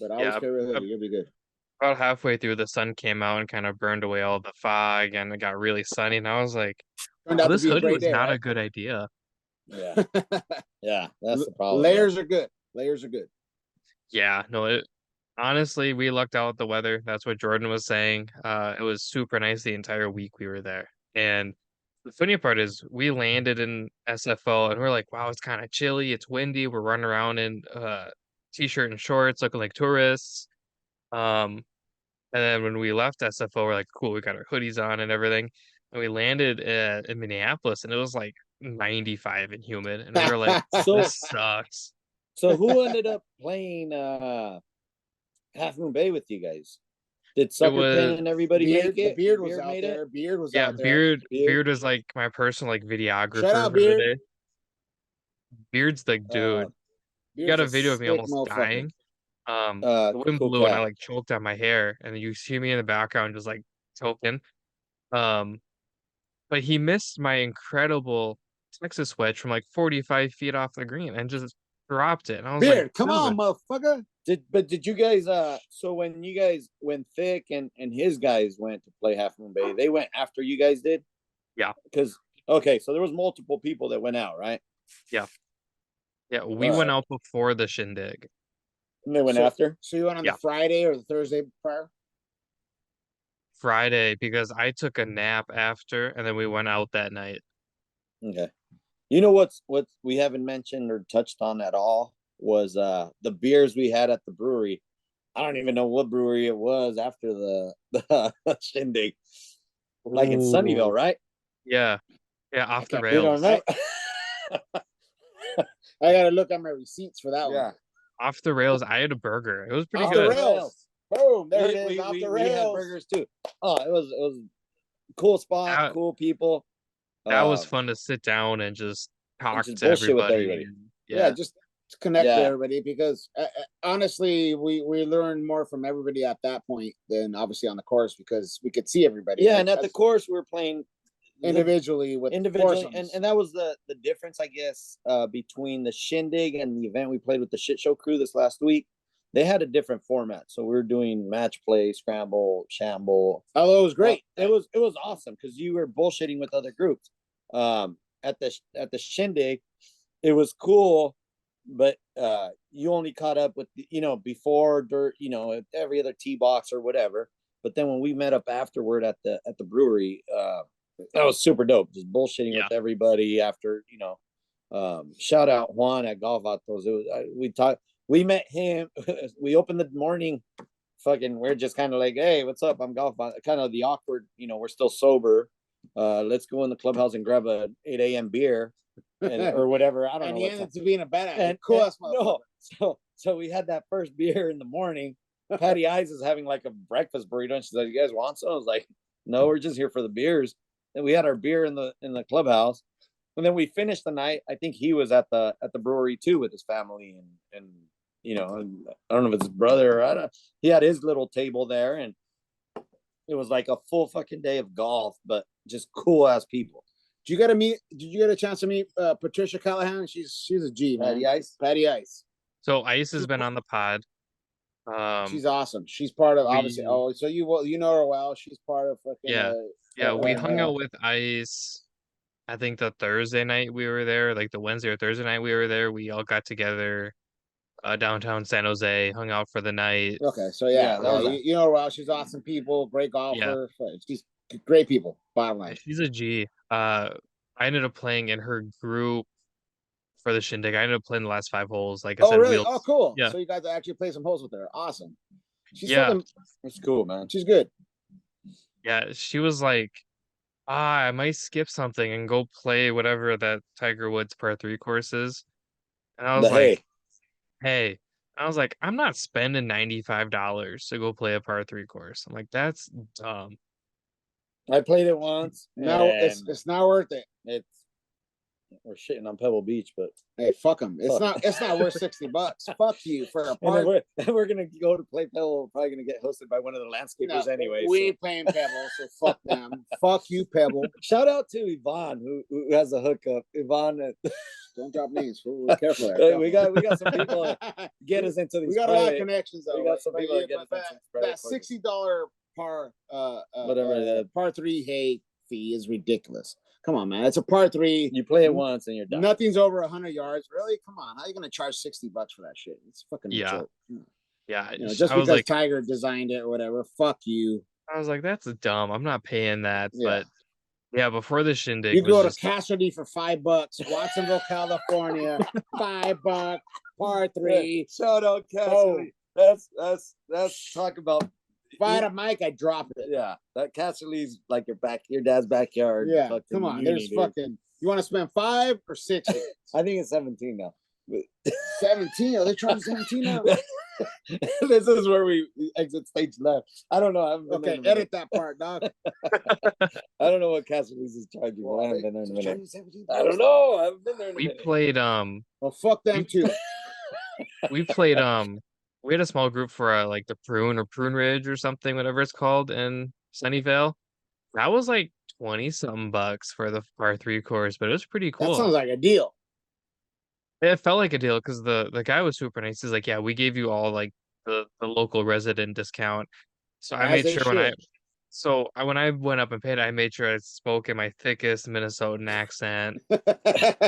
But always carry a hoodie. You'll be good. About halfway through, the sun came out and kind of burned away all the fog, and it got really sunny. And I was like, "Oh, this hoodie was not a good idea." Yeah, yeah, that's the problem. Layers are good. Layers are good. Yeah, no, honestly, we lucked out with the weather. That's what Jordan was saying. It was super nice the entire week we were there. And the funny part is we landed in SFO and we're like, wow, it's kind of chilly, it's windy. We're running around in t-shirt and shorts looking like tourists. Um, and then when we left SFO, we're like, cool, we got our hoodies on and everything. And we landed in Minneapolis and it was like 95 and humid. And we were like, this sucks. So who ended up playing Half Moon Bay with you guys? Did Sucker Pin and everybody make it? Beard was out there. Beard was out there. Beard was like my personal like videographer. Shout out, Beard. The day. Beard's the dude. You got a video of me almost dying. The wind blew and I like choked on my hair, and you see me in the background just like choking. But he missed my incredible Texas wedge from like 45 feet off the green and just dropped it. And I was Beard, like, come on, motherfucker. Did you guys so when you guys when Thick and his guys went to play Half Moon Bay, they went after you guys did? Yeah. Because okay, so there was multiple people that went out, right? Yeah. Yeah, we went out before the Shindig. And they went after? So you went on the Friday or the Thursday prior? Friday, because I took a nap after and then we went out that night. Okay. You know what we haven't mentioned or touched on at all was the beers we had at the brewery. I don't even know what brewery it was after the Shindig. Like in Sunnyvale, right? Yeah. Yeah, off the rails. We don't know. I gotta look at my receipts for that one. Off the rails, I had a burger. It was pretty off good. The rails. Boom, there it is. Off the rails. We had burgers too. Oh, it was cool spot, cool people. That was fun to sit down and just talk to everybody. With everybody. Yeah, just connect to everybody because honestly, we learned more from everybody at that point than obviously on the course because we could see everybody. Yeah, and at the course we were playing individually and that was the difference, I guess, between the Shindig and the event we played with the Shit Show crew this last week. They had a different format, so we were doing match play, scramble, shamble. Oh, it was great. It was awesome because you were bullshitting with other groups. At the Shindig, it was cool, but you only caught up with before dirt, every other tee box or whatever. But then when we met up afterward at the brewery, that was super dope. Just bullshitting with everybody after, shout out Juan at Golf Autos. We met him. We opened the morning. We're just kind of like, hey, what's up? I'm Golf. Kind of the awkward, we're still sober. Let's go in the clubhouse and grab a 8 a.m. beer or whatever. I don't know. And he ended up being a badass. Cool. No. So we had that first beer in the morning. Patty Eyes is having like a breakfast burrito, and she's like, "You guys want some?" I was like, "No, we're just here for the beers." And we had our beer in the clubhouse, and then we finished the night. I think he was at the brewery too with his family, and I don't know if it's his brother or I don't. He had his little table there, and it was like a full fucking day of golf, but just cool ass people. Did you get a chance to meet Patricia Callahan? She's a G, man. Patty Ice. So Ice has been on the pod. She's awesome. She's part of obviously. Oh, so you know her well. She's part of fucking. We hung out with Ice. I think the Thursday night we were there, like the Wednesday or Thursday night we were there. We all got together downtown San Jose, hung out for the night. Okay, so you know her well. She's awesome people, great golfer. Yeah. She's great people. Bottom line, she's a G. I ended up playing in her group for the Shindig. I ended up playing the last 5 holes. Like I Oh, said, really? Oh, wheels. cool. Yeah, So you got to actually play some holes with her. Awesome. She's yeah, fucking. It's cool, man. She's good. yeah. She was like, I might skip something and go play whatever that Tiger Woods par 3 course is. And I was The hay. like, hey, I was like, I'm not spending $95 to go play a par 3 course. I'm like, that's dumb. I played it once. No, and it's not worth it. it's we're shitting on Pebble Beach, but Hey, fuck them. It's Fuck. not worth $60. Fuck you for a and part. then we're gonna go to play Pebble. We're probably gonna get hosted by one of the landscapers anyway. We so. ain't playing Pebble, so fuck them. Fuck you, Pebble. Shout out to Yvonne who has a hookup. Yvonne, Don't drop names. We're careful there. we got some people that get us into these. We got a lot of connections though. We got some people that get us but into these that $60 par whatever par 3 hay fee is ridiculous. Come on, man. It's a par 3. You play it once and you're done. Nothing's over 100 yards. Really? Come on. How are you gonna charge $60 for that shit? It's fucking a joke. Yeah. Just because like, Tiger designed it or whatever. Fuck you. I was like, that's dumb. I'm not paying that. But yeah, before the Shindig, You go to Cassidy for $5, Watsonville, California, $5, par 3. Shout out Cassidy. That's talk about. If I had a mic, I'd drop it. Yeah, that Cassidy's like your dad's backyard. Yeah, come on. There's fucking. You want to spend 5 or 60? I think it's 17 now. 17? Are they trying 17 now? This is where we exit stage left. I don't know. Okay, edit that part, dog. I don't know what Cassidy's is charging. Well, I haven't been there in a minute. I don't know. I haven't been there in a minute. We played Well, fuck them too. we played we had a small group for like the Prune Ridge or something, whatever it's called in Sunnyvale. That was like 20 something bucks for the par 3 course, but it was pretty cool. That sounds like a deal. It felt like a deal because the guy was super nice. He's like, yeah, we gave you all like the local resident discount. So I made sure when I went up and paid, I made sure I spoke in my thickest Minnesotan accent.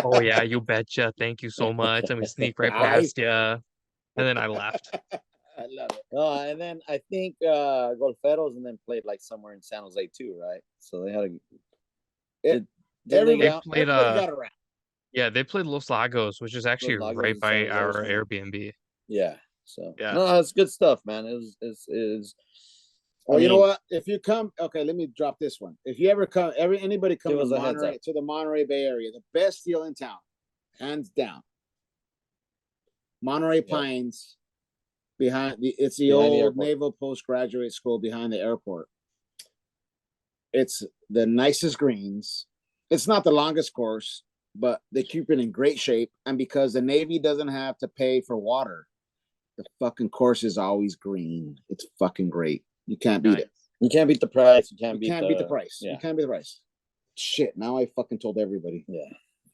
Oh yeah, you betcha. Thank you so much. Let me sneak right past you. And then I left. I love it. And then I think Golferos and then played like somewhere in San Jose too, right? So they had everybody played got around. Yeah, they played Los Lagos, which is actually right by our Airbnb. Yeah. So yeah, no, it's good stuff, man. It is. Well, you know what? If you come, okay, let me drop this one. If you ever come, anybody come to the Monterey Bay Area, the best deal in town, hands down. Monterey Pines, it's the old Naval Postgraduate School behind the airport. It's the nicest greens. It's not the longest course, but they keep it in great shape. And because the Navy doesn't have to pay for water, the fucking course is always green. It's fucking great. You can't beat it. You can't beat the price. You can't beat the price. Yeah. You can't beat the price. Shit, now I fucking told everybody. Yeah.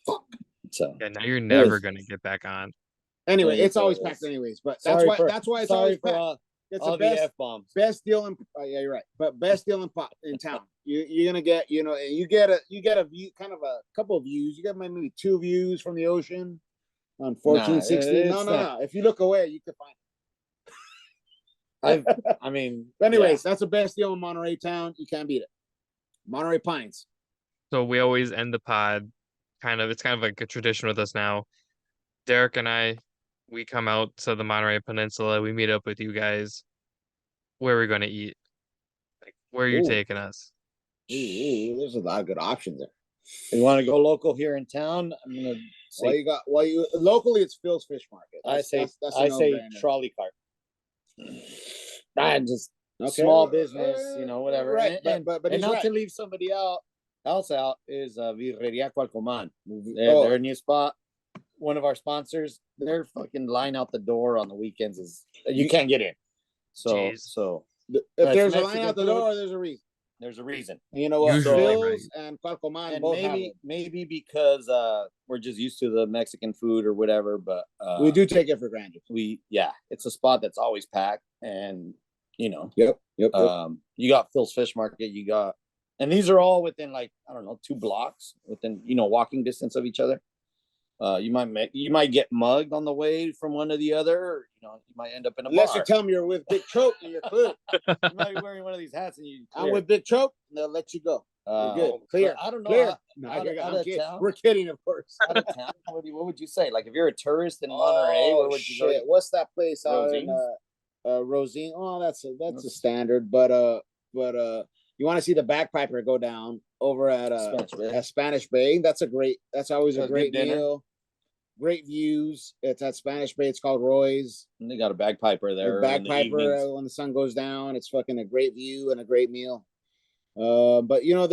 Fuck. So yeah, now you're never gonna get back on. Anyway, it's always packed anyways. But that's why it's always packed. It's all the F-bombs. Best deal in yeah, you're right. But best deal in town. You're gonna get, you get a view, kind of a couple of views. You get maybe 2 views from the ocean on 1460. No. If you look away, you can find it. I mean, anyways, that's the best deal in Monterey town. You can't beat it. Monterey Pines. So we always end the pod it's kind of like a tradition with us now. Derek and I, we come out to the Monterey Peninsula. We meet up with you guys. Where are we going to eat? Like, where are you taking us? There's a lot of good options there. You want to go local here in town? I'm gonna say locally it's Phil's Fish Market. I say trolley cart. Just small business, whatever. Right, but and not to leave somebody else out is Virreria Cualcomán. Their new spot. One of our sponsors, their fucking line out the door on the weekends is you can't get in. So if there's a line out the door, there's a reason. There's a reason. You know what? Phil's and Cualcomán both maybe because we're just used to the Mexican food or whatever, but we do take it for granted. It's a spot that's always packed, and Yep. You got Phil's Fish Market, and these are all within 2 blocks within walking distance of each other. You might get mugged on the way from one to the other, or, you might end up in a unless bar. you tell me you're with Big Choke and you're clear. You might be wearing one of these hats and I'm with Big Choke, and they'll let you go. We're good. Clear. I don't know. Clear. No, Out I'm of kidding. town. We're kidding, of course. Out of town. What would you say? Like if you're a tourist in Monterey, where would you go? What's that place out Rosine? in Rosine? Oh, that's a standard. But you want to see the bagpiper go down over at Spanish Bay? That's always a great meal. Great views. It's at Spanish Bay. It's called Roy's. And they got a bagpiper there. Bagpiper when the sun goes down. It's fucking a great view and a great meal. But you know,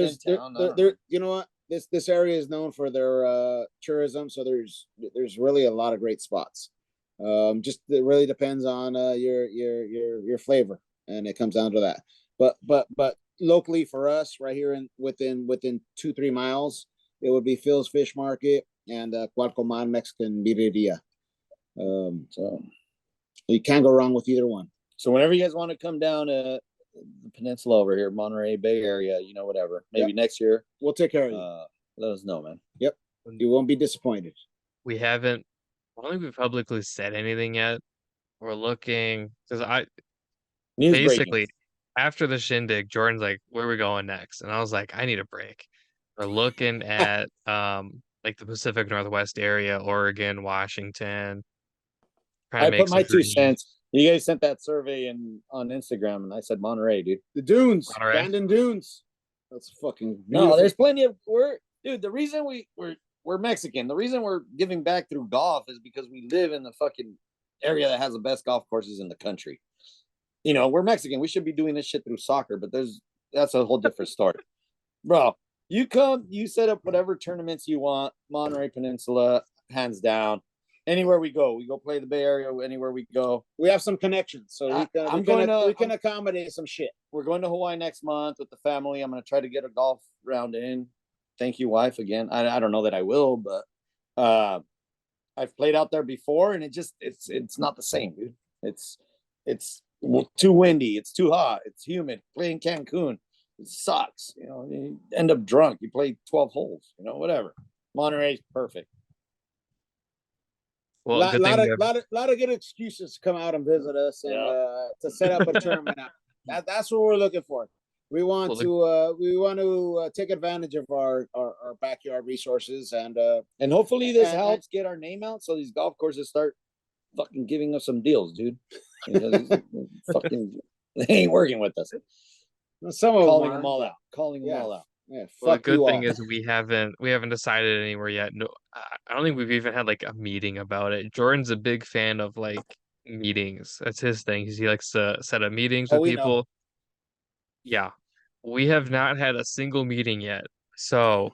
you know what? This area is known for their tourism, so there's really a lot of great spots. Just it really depends on your flavor, and it comes down to that. But locally for us, right here within 2-3 miles, it would be Phil's Fish Market and Cualcoman Mexican Birria. So you can't go wrong with either one. So whenever you guys want to come down the peninsula over here, Monterey Bay area, whatever, maybe next year, we'll take care of you. Let us know, man. Yep, you won't be disappointed. We haven't. I don't think we've publicly said anything yet. We're looking because basically after the Shindig, Jordan's like, "Where are we going next?" And I was like, "I need a break." We're looking at like the Pacific Northwest area, Oregon, Washington. I put my 2 cents. You guys sent that survey on Instagram, and I said Monterey, dude. The dunes, abandoned dunes. That's fucking beautiful. No, there's plenty of dude. The reason we're Mexican. The reason we're giving back through golf is because we live in the fucking area that has the best golf courses in the country. We're Mexican. We should be doing this shit through soccer, but that's a whole different story, bro. You come, you set up whatever tournaments you want. Monterey Peninsula, hands down. Anywhere we go play the Bay Area. Anywhere we go, we have some connections, so we can accommodate some shit. We're going to Hawaii next month with the family. I'm going to try to get a golf round in. Thank you, wife. Again, I don't know that I will, but I've played out there before, and it's not the same, dude. It's too windy. It's too hot. It's humid. Playing Cancun, it sucks. You end up drunk. You play 12 holes. Whatever. Monterey's perfect. Well, lot of good excuses to come out and visit us and to set up a tournament. That's what we're looking for. We want to take advantage of our backyard resources and hopefully this helps get our name out so these golf courses start fucking giving us some deals, dude. Fucking they ain't working with us. Some of calling them all out. Yeah, well, the good thing is we haven't decided anywhere yet. No, I don't think we've even had like a meeting about it. Jordan's a big fan of like meetings. That's his thing. He likes to set up meetings with people. Know. Yeah, we have not had a single meeting yet. So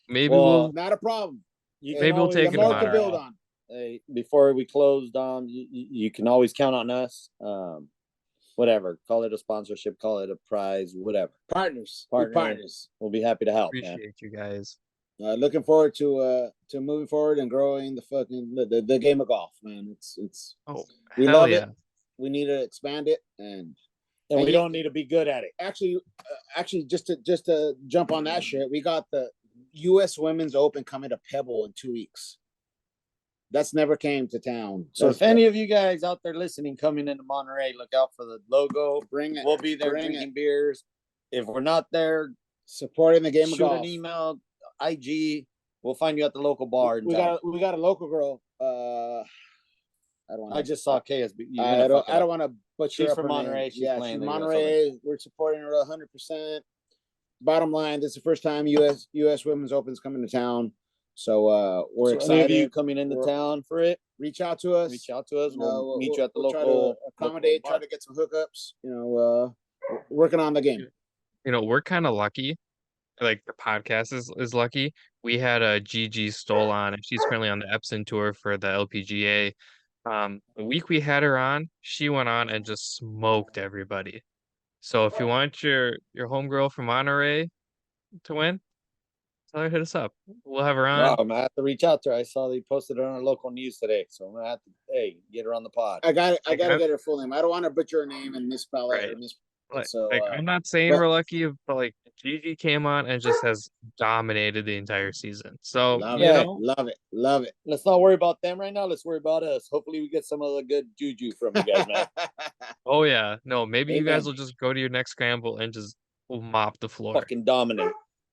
maybe we'll not a problem. Maybe we'll take it to build on. Hey, before we close, Dom, you can always count on us. Whatever, call it a sponsorship, call it a prize, whatever. Partners. We'll be happy to help. Appreciate you guys. Looking forward to moving forward and growing the game of golf, man. It's we love it. We need to expand it, and we don't need to be good at it. Actually, just to jump on that shit, we got the U.S. Women's Open coming to Pebble in 2 weeks. That's never came to town. So if any of you guys out there listening coming into Monterey, look out for the logo. Bring it. We'll be there drinking beers. If we're not there, supporting the game of golf, shoot an email, IG. We'll find you at the local bar. We got a local girl. I just saw KSB. I don't want to butcher she's from Monterey. She's she's Monterey. We're supporting her 100%. Bottom line, this is the first time U.S. Women's Open's coming to town. So we're excited. Any of you coming into town for it, reach out to us. We'll meet you at the local. Try to accommodate. Try to get some hookups. Working on the game. We're kind of lucky. Like the podcast is lucky. We had Gigi Stoll on, and she's currently on the Epson tour for the LPGA. The week we had her on, she went on and just smoked everybody. So if you want your homegirl from Monterey to win, tell her to hit us up. We'll have her on. Wow, I'm gonna have to reach out to her. I saw they posted it on our local news today, so I'm gonna have to get her on the pod. I gotta get her full name. I don't want to butcher her name and misspell it. Right. I'm not saying we're lucky, but like Gigi came on and just has dominated the entire season. So love it. Let's not worry about them right now. Let's worry about us. Hopefully, we get some of the good juju from you guys, man. Oh yeah, no, maybe you guys will just go to your next scramble and just will mop the floor. fucking dominate.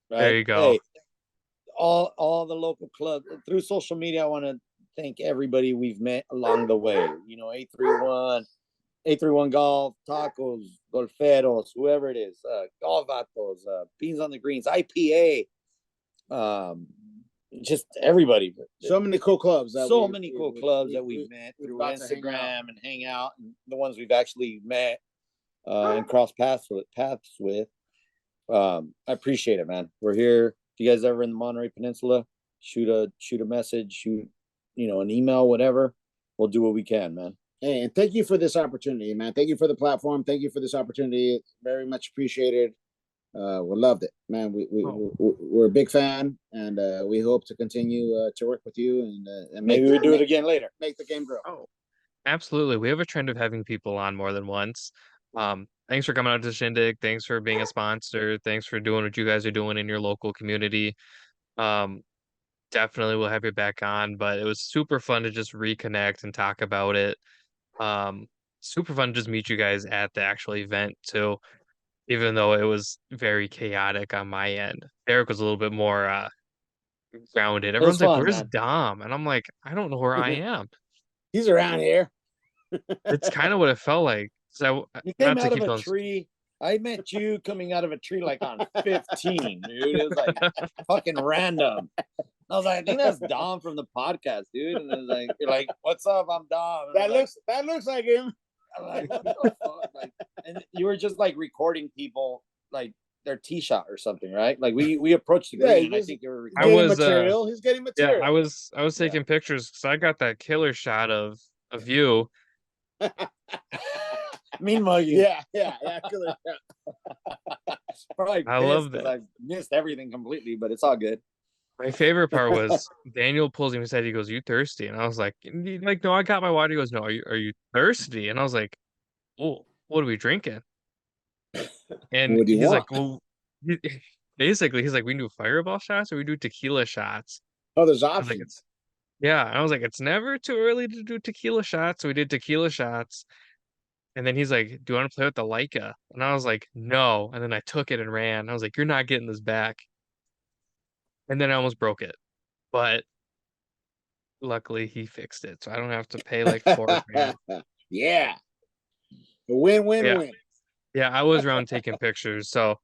There Right? you go. Hey, all the local clubs through social media. I want to thank everybody we've met along the way. 831 Golf, Tacos, Golferos, whoever it is, Golf Vatos, Beans on the Greens, IPA, just everybody. So many cool clubs. So many cool clubs that we've met through Instagram and hang out, and the ones we've actually met and crossed paths with. I appreciate it, man. We're here. If you guys ever in the Monterey Peninsula, shoot a message, shoot an email, whatever. We'll do what we can, man. Hey, and thank you for this opportunity, man. Thank you for the platform. Thank you for this opportunity. Very much appreciated. We loved it, man. We're a big fan, and we hope to continue to work with you and maybe we do it again later. Make the game grow. Oh, absolutely. We have a trend of having people on more than once. Thanks for coming out to Shindig. Thanks for being a sponsor. Thanks for doing what you guys are doing in your local community. Definitely we'll have you back on, but it was super fun to just reconnect and talk about it. Super fun to just meet you guys at the actual event too, even though it was very chaotic on my end. Derek was a little bit more grounded. Everyone's like, "Where's Dom?" And I'm like, "I don't know where I am." He's around here. It's kind of what it felt like. So you came out of a tree. I met you coming out of a tree like on 15, dude. It was like fucking random. I was like, I think that's Dom from the podcast, dude. And then like, you're like, "What's up? I'm Dom." And that looks like him. I'm like, what the fuck? Like, and you were just like recording people like their tee shot or something, right? Like we approached the green, and I think you were recording material. He's getting material. Yeah, I was taking pictures because I got that killer shot of you. Mean muggy. Yeah, killer shot. Probably I love that. I missed everything completely, but it's all good. My favorite part was Daniel pulls him aside. He goes, "You thirsty?" And I was like, no, I got my water." He goes, "No, are you thirsty?" And I was like, "Oh, what are we drinking?" And he's like, "Well," basically, he's like, "We do fireball shots or we do tequila shots." Oh, there's options. Yeah, and I was like, "It's never too early to do tequila shots." So we did tequila shots. And then he's like, "Do you want to play with the Leica?" And I was like, "No." And then I took it and ran. I was like, "You're not getting this back." And then I almost broke it. But luckily he fixed it. So I don't have to pay like $4,000. Yeah. A win. Yeah, I was around taking pictures. So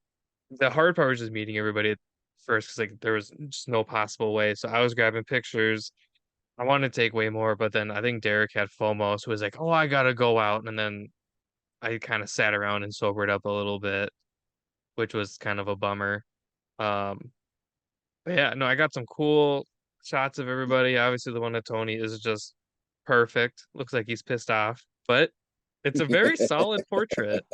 the hard part was just meeting everybody at first because like there was just no possible way. So I was grabbing pictures. I wanted to take way more, but then I think Derek had FOMO, so he was like, "Oh, I gotta go out." And then I kind of sat around and sobered up a little bit, which was kind of a bummer. Um, but yeah, no, I got some cool shots of everybody. Obviously, the one of Tony is just perfect. Looks like he's pissed off, but it's a very solid portrait.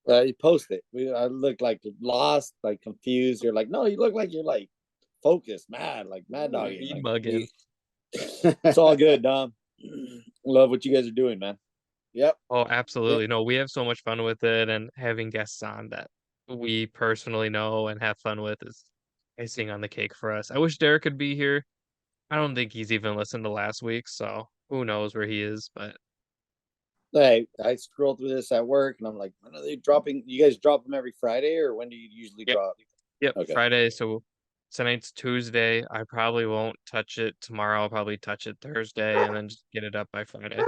You post it. I look like lost, like confused. You're like, no, you look like you're like focused, mad, like mad dog. Like, mugging. It's all good, Dom. Love what you guys are doing, man. Yep. Oh, absolutely. No, we have so much fun with it, and having guests on that we personally know and have fun with is icing on the cake for us. I wish Derek could be here. I don't think he's even listened to last week, so who knows where he is, but hey, I scroll through this at work and I'm like, when are they dropping? You guys drop them every Friday, or when do you usually drop? Yep, okay. Friday. So tonight's Tuesday. I probably won't touch it tomorrow. I'll probably touch it Thursday and then just get it up by Friday.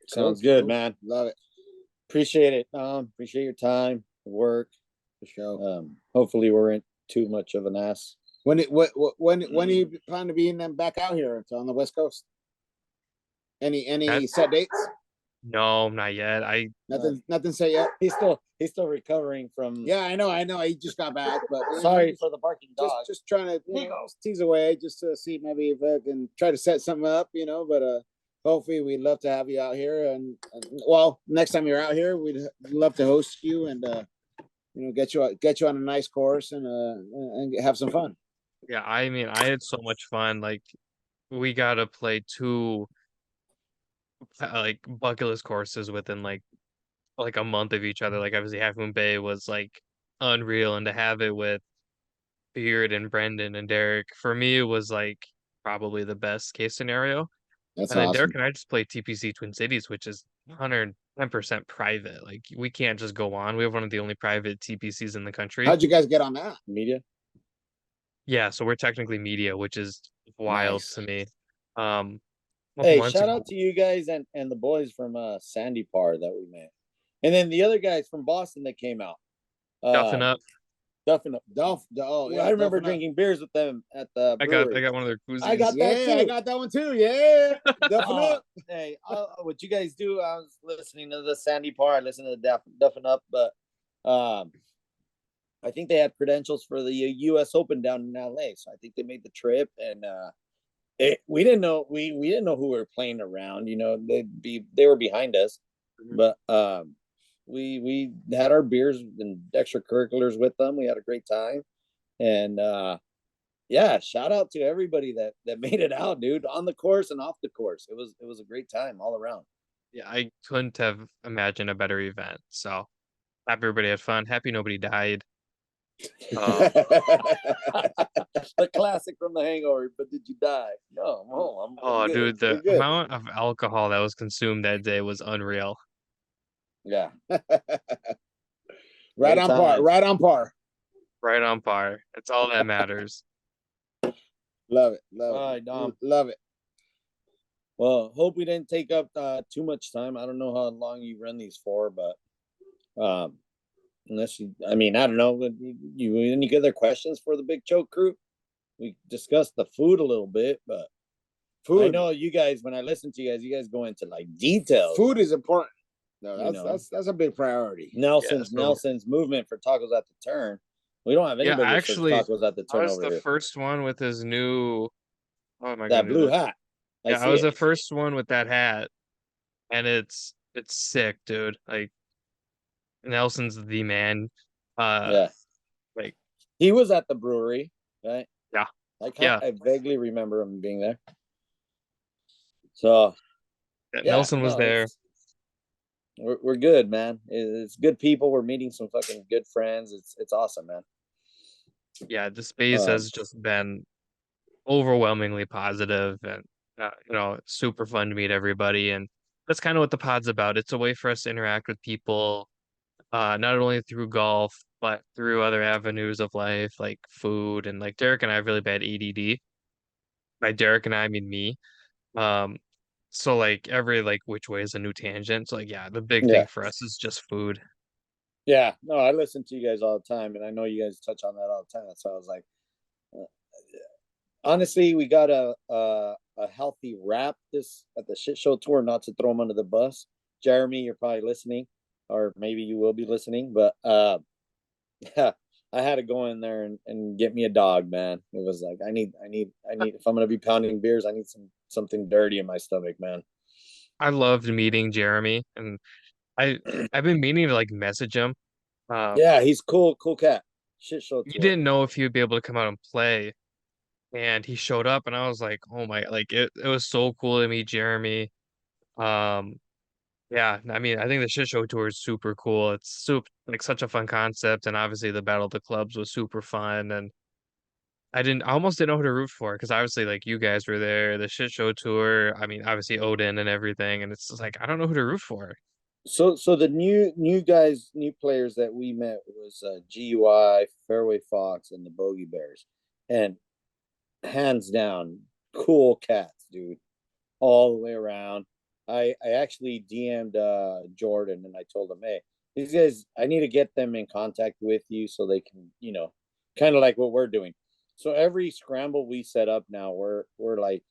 Sounds good, man. Love it. Appreciate it. Appreciate your time, work. For sure. Hopefully we weren't too much of an ass. When do you plan to be in them back out here on the West Coast? Any set dates? No, not yet. Nothing set yet. He's still recovering from. Yeah, I know. He just got back, but sorry for the barking dog. Just trying to tease away, just to see maybe if I can try to set something up, But hopefully, we'd love to have you out here, and well, next time you're out here, we'd love to host you and get you on a nice course and have some fun. Yeah, I mean, I had so much fun. Like, we got to play 2 like bucket list courses within like a month of each other. Like, obviously, Half Moon Bay was like unreal, and to have it with Beard and Brendan and Derek, for me, it was like probably the best case scenario. That's and then awesome. Derek and I just played TPC Twin Cities, which is 100 10% private. Like we can't just go on. We have one of the only private TPCs in the country. How'd you guys get on that? Media. Yeah, so we're technically media, which is wild Nice. to me. Um, a couple Hey, months shout ago, out to you guys and the boys from Sandy Par that we met, and then the other guys from Boston that came out. duffing Um, up. Duffing up. Oh Well, yeah, I remember Duffing Up. drinking beers with them at the I brewery. got one of their I koozies. got that Yeah, I too. got that one too. Yeah, Duffing Uh, Up. hey, what you guys do? I was listening to the Sandy Par. I listened to the Duffing Up, but um, I think they had credentials for the U.S. Open down in L.A. So I think they made the trip, and we didn't know we didn't know who we were playing around. You know, they were behind us, Mhm. but we had our beers and extracurriculars with them. We had a great time, and yeah, shout out to everybody that made it out, dude, on the course and off the course. It was a great time all around. Yeah, I couldn't have imagined a better event. So happy everybody had fun. Happy nobody died. Um, The classic from The Hangover. But did you die? No, I'm oh, good. dude, We're the good. amount of alcohol that was consumed that day was unreal. Yeah, Right great on par. times. Right on par. Right on par. It's all that matters. Love it. Love All it. right, Dom. Love it. Well, hope we didn't take up too much time. I don't know how long you run these for, but unless you, I mean, I don't know. You any other questions for the Big Choke crew? We discussed the food a little bit, but I Food. know you guys. When I listen to you guys go into like details. Food is important. No, You know, that's a big priority. Yeah, so Nelson's movement for tacos at the turn. We don't have yeah, anybody that serves actually, tacos at the I turn was over the here. first one with his new. Oh my That blue goodness. hat, I Yeah, I see was it. the first one with that hat, and it's sick, dude. Like Nelson's the man. Uh, Yeah, like he was at the brewery, right? yeah, yeah. I vaguely remember him being there. So yeah, Nelson was no, there. we're good, man. It's good people. We're meeting some fucking good friends. It's awesome, man. Yeah, the space Um, has just been overwhelmingly positive and super fun to meet everybody. And that's kind of what the pod's about. It's a way for us to interact with people, not only through golf, but through other avenues of life, like food. And like Derek and I have really bad ADD. By Derek and I mean me. Um, so like every like which way is a new tangent. So like yeah, the big thing yeah, for us is just food. yeah. No, I listen to you guys all the time, and I know you guys touch on that all the time. So I was like, uh, honestly, we got a healthy wrap this at the shit show tour. Not to throw him under the bus, Jeremy. You're probably listening, or maybe you will be listening. But yeah, I had to go in there and get me a dog, man. It was like I need. If I'm gonna be pounding beers, I need something dirty in my stomach, man. I loved meeting Jeremy, and I I've been meaning to like message him. Yeah, he's cool, cool cat. Shit show You tour. didn't know if he would be able to come out and play, and he showed up, and I was like, oh my, like it was so cool to meet Jeremy. Um, yeah, I mean, I think the shit show tour is super cool. It's super like such a fun concept, and obviously the Battle of the Clubs was super fun. And I almost didn't know who to root for because obviously like you guys were there, the shit show tour. I mean, obviously Odin and everything, and it's just like I don't know who to root for. So the new guys, new players that we met was GUI, Fairway Fox, and the Bogey Bears, and hands down, cool cats, dude, all the way around. I actually DM'd Jordan and I told him, hey, these guys, I need to get them in contact with you so they can, kind of like what we're doing. So every scramble we set up now, we're like,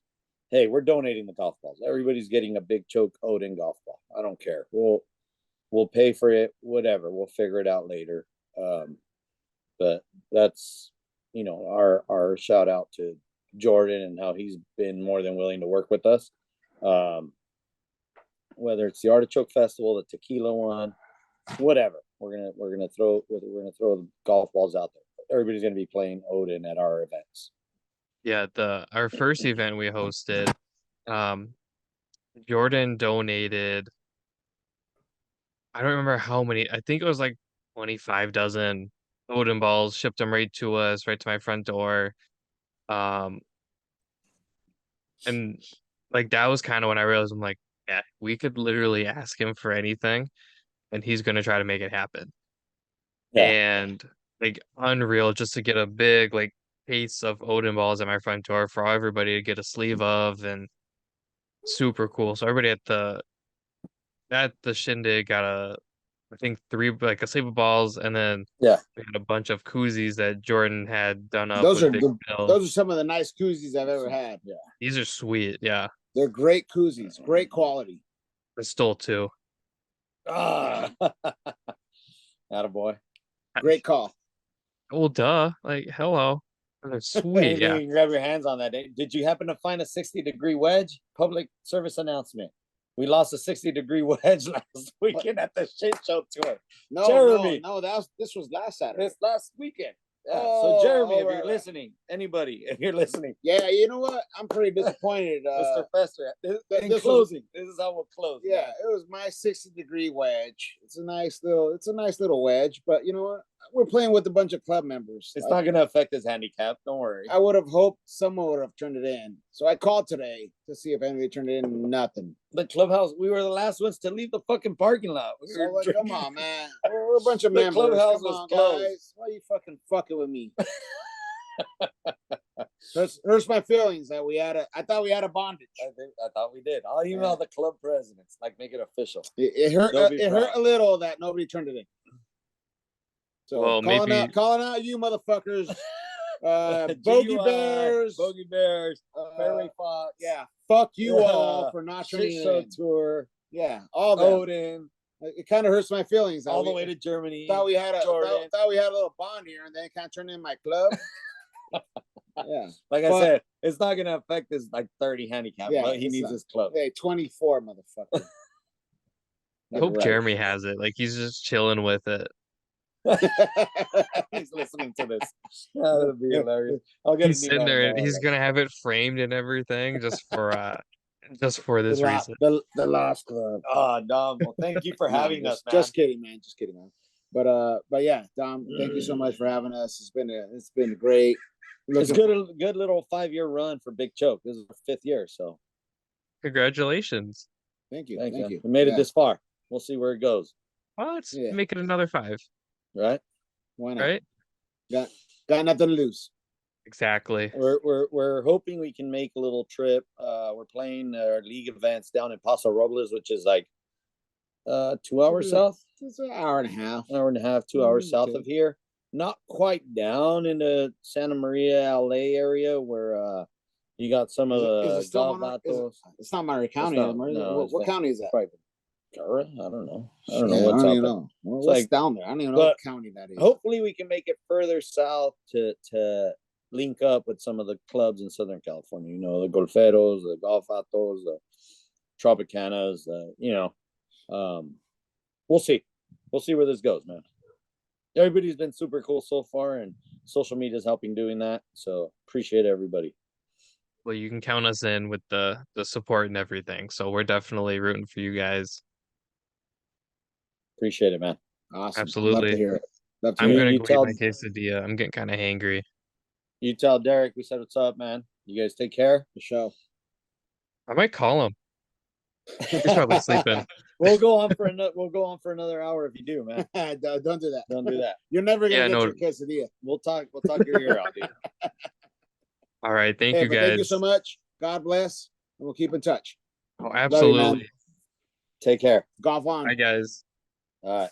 hey, we're donating the golf balls. Everybody's getting a Big Choke Odin golf ball. I don't care. We'll pay for it, whatever. We'll figure it out later. But that's our shout out to Jordan and how he's been more than willing to work with us. Um, whether it's the Artichoke Festival, the Tequila one, whatever. We're gonna throw the golf balls out there. Everybody's gonna be playing Odin at our events. Yeah, the our first event we hosted, um, Jordan donated. I don't remember how many. I think it was like 25 dozen Odin balls, shipped them right to us, right to my front door. Um, and like that was kind of when I realized I'm like, Yeah, we could literally ask him for anything, and he's gonna try to make it happen. Yeah. And like unreal, just to get a big like case of Odin balls at my front door for everybody to get a sleeve of, and super cool. So everybody at the Shindig got I think three like a sleeve of balls, and then Yeah. we had a bunch of koozies that Jordan had done up Those with are Big Bill. those are some of the nice koozies I've ever had. Yeah. These are sweet, yeah. They're great koozies, great quality. I stole two. Ah. Attaboy. Great call. Well, duh. Like, hello. They're sweet, Anything yeah. you can grab your hands on that day. Did you happen to find a 60-degree wedge? Public service announcement. We lost a 60-degree wedge last weekend at the shit show tour. No, Jeremy. no, this was last Saturday. This last weekend. Yeah. Oh, So Jeremy, if right, you're right. listening, anybody, if you're listening, Yeah, you know what? I'm pretty disappointed. Mr. Fester, in this closing, this is how we'll close. Yeah, man. it was my 60-degree wedge. It's a nice little wedge, but you know what? We're playing with a bunch of club members. It's not going to affect his handicap. Don't worry. I would have hoped someone would have turned it in. So I called today to see if anybody turned it in. Nothing. The clubhouse, we were the last ones to leave the fucking parking lot. We So were like, come on, man. We're a bunch of The members. clubhouse Come was on, closed. guys. Why are you fucking with me? Hurts my feelings that I thought we had a bondage. I thought we did. I'll email the club presidents, like make it official. It hurt. They'll be It hurt proud. a little that nobody turned it in. So Well, maybe calling out you motherfuckers, Bogey GUI, Bears, Bogey Bears, Fairway Fox. yeah, fuck you Yeah. all for not turning Shit it show in. tour, Yeah, all that. Odin, It kind of hurts my feelings. that all the we- way to Germany. Thought we had Jordan. thought we had a little bond here, and then can't turn in my club. Yeah, Like I said, it's not going to affect his like 30 handicap, Yeah, but he it's needs not. his club. hey, 24, motherfucker. I hope Right. Jeremy has it. Like he's just chilling with it. He's listening to this. That'll be hilarious. I'll get He's an sitting email there and tomorrow, he's like, gonna have it framed and everything just for this reason. The last club. Oh, Dom. Well, thank you for No, having us, man. Just kidding, man. Just kidding, man. But yeah, Dom, thank you so much for having us. It's been great. It's good little 5-year run for Big Choke. This is the 5th year, so Congratulations. Thank you. thank Thank you. you. We made it Yeah. this far. We'll see where it goes. Well, let's Yeah. make it another 5, Right? Why not? right? Got nothing to lose. Exactly. We're hoping we can make a little trip. We're playing our league events down in Paso Robles, which is like 2 hours south, It's an hour and a half. an hour and a half, 2 hours south Okay. of here. Not quite down in the Santa Maria, LA area where you got some of Is the it still Galvatos. It's not Monterey County not, anymore. no, What it's county is that? Probably Ventura? I don't know. I Yeah, don't know what's I out don't even there. know. Well, It's what's like- down there? I don't even know but what county that is. Hopefully we can make it further south to link up with some of the clubs in Southern California. You know, the Golferos, the Golfatos, the Tropicanas. We'll see. We'll see where this goes, man. Everybody's been super cool so far, and social media is helping doing that. So appreciate everybody. Well, you can count us in with the support and everything. So we're definitely rooting for you guys. Appreciate it, man. Awesome. Love Absolutely. to hear it. Love to I'm hear gonna it. you go tell- eat my quesadilla. I'm getting kind of hangry. You tell Derek we said what's up, man. You guys take care. The show. I might call him. He's probably sleeping. We'll go on for another hour if you do, man. Don't do that. Don't do that. You're never gonna Yeah, get no. your quesadilla. We'll talk your ear out, dude. All right. Thank you But guys. thank you so much. God bless, and we'll keep in touch. Oh, you, man. absolutely. Take care. Golf on. Bye, guys. All right.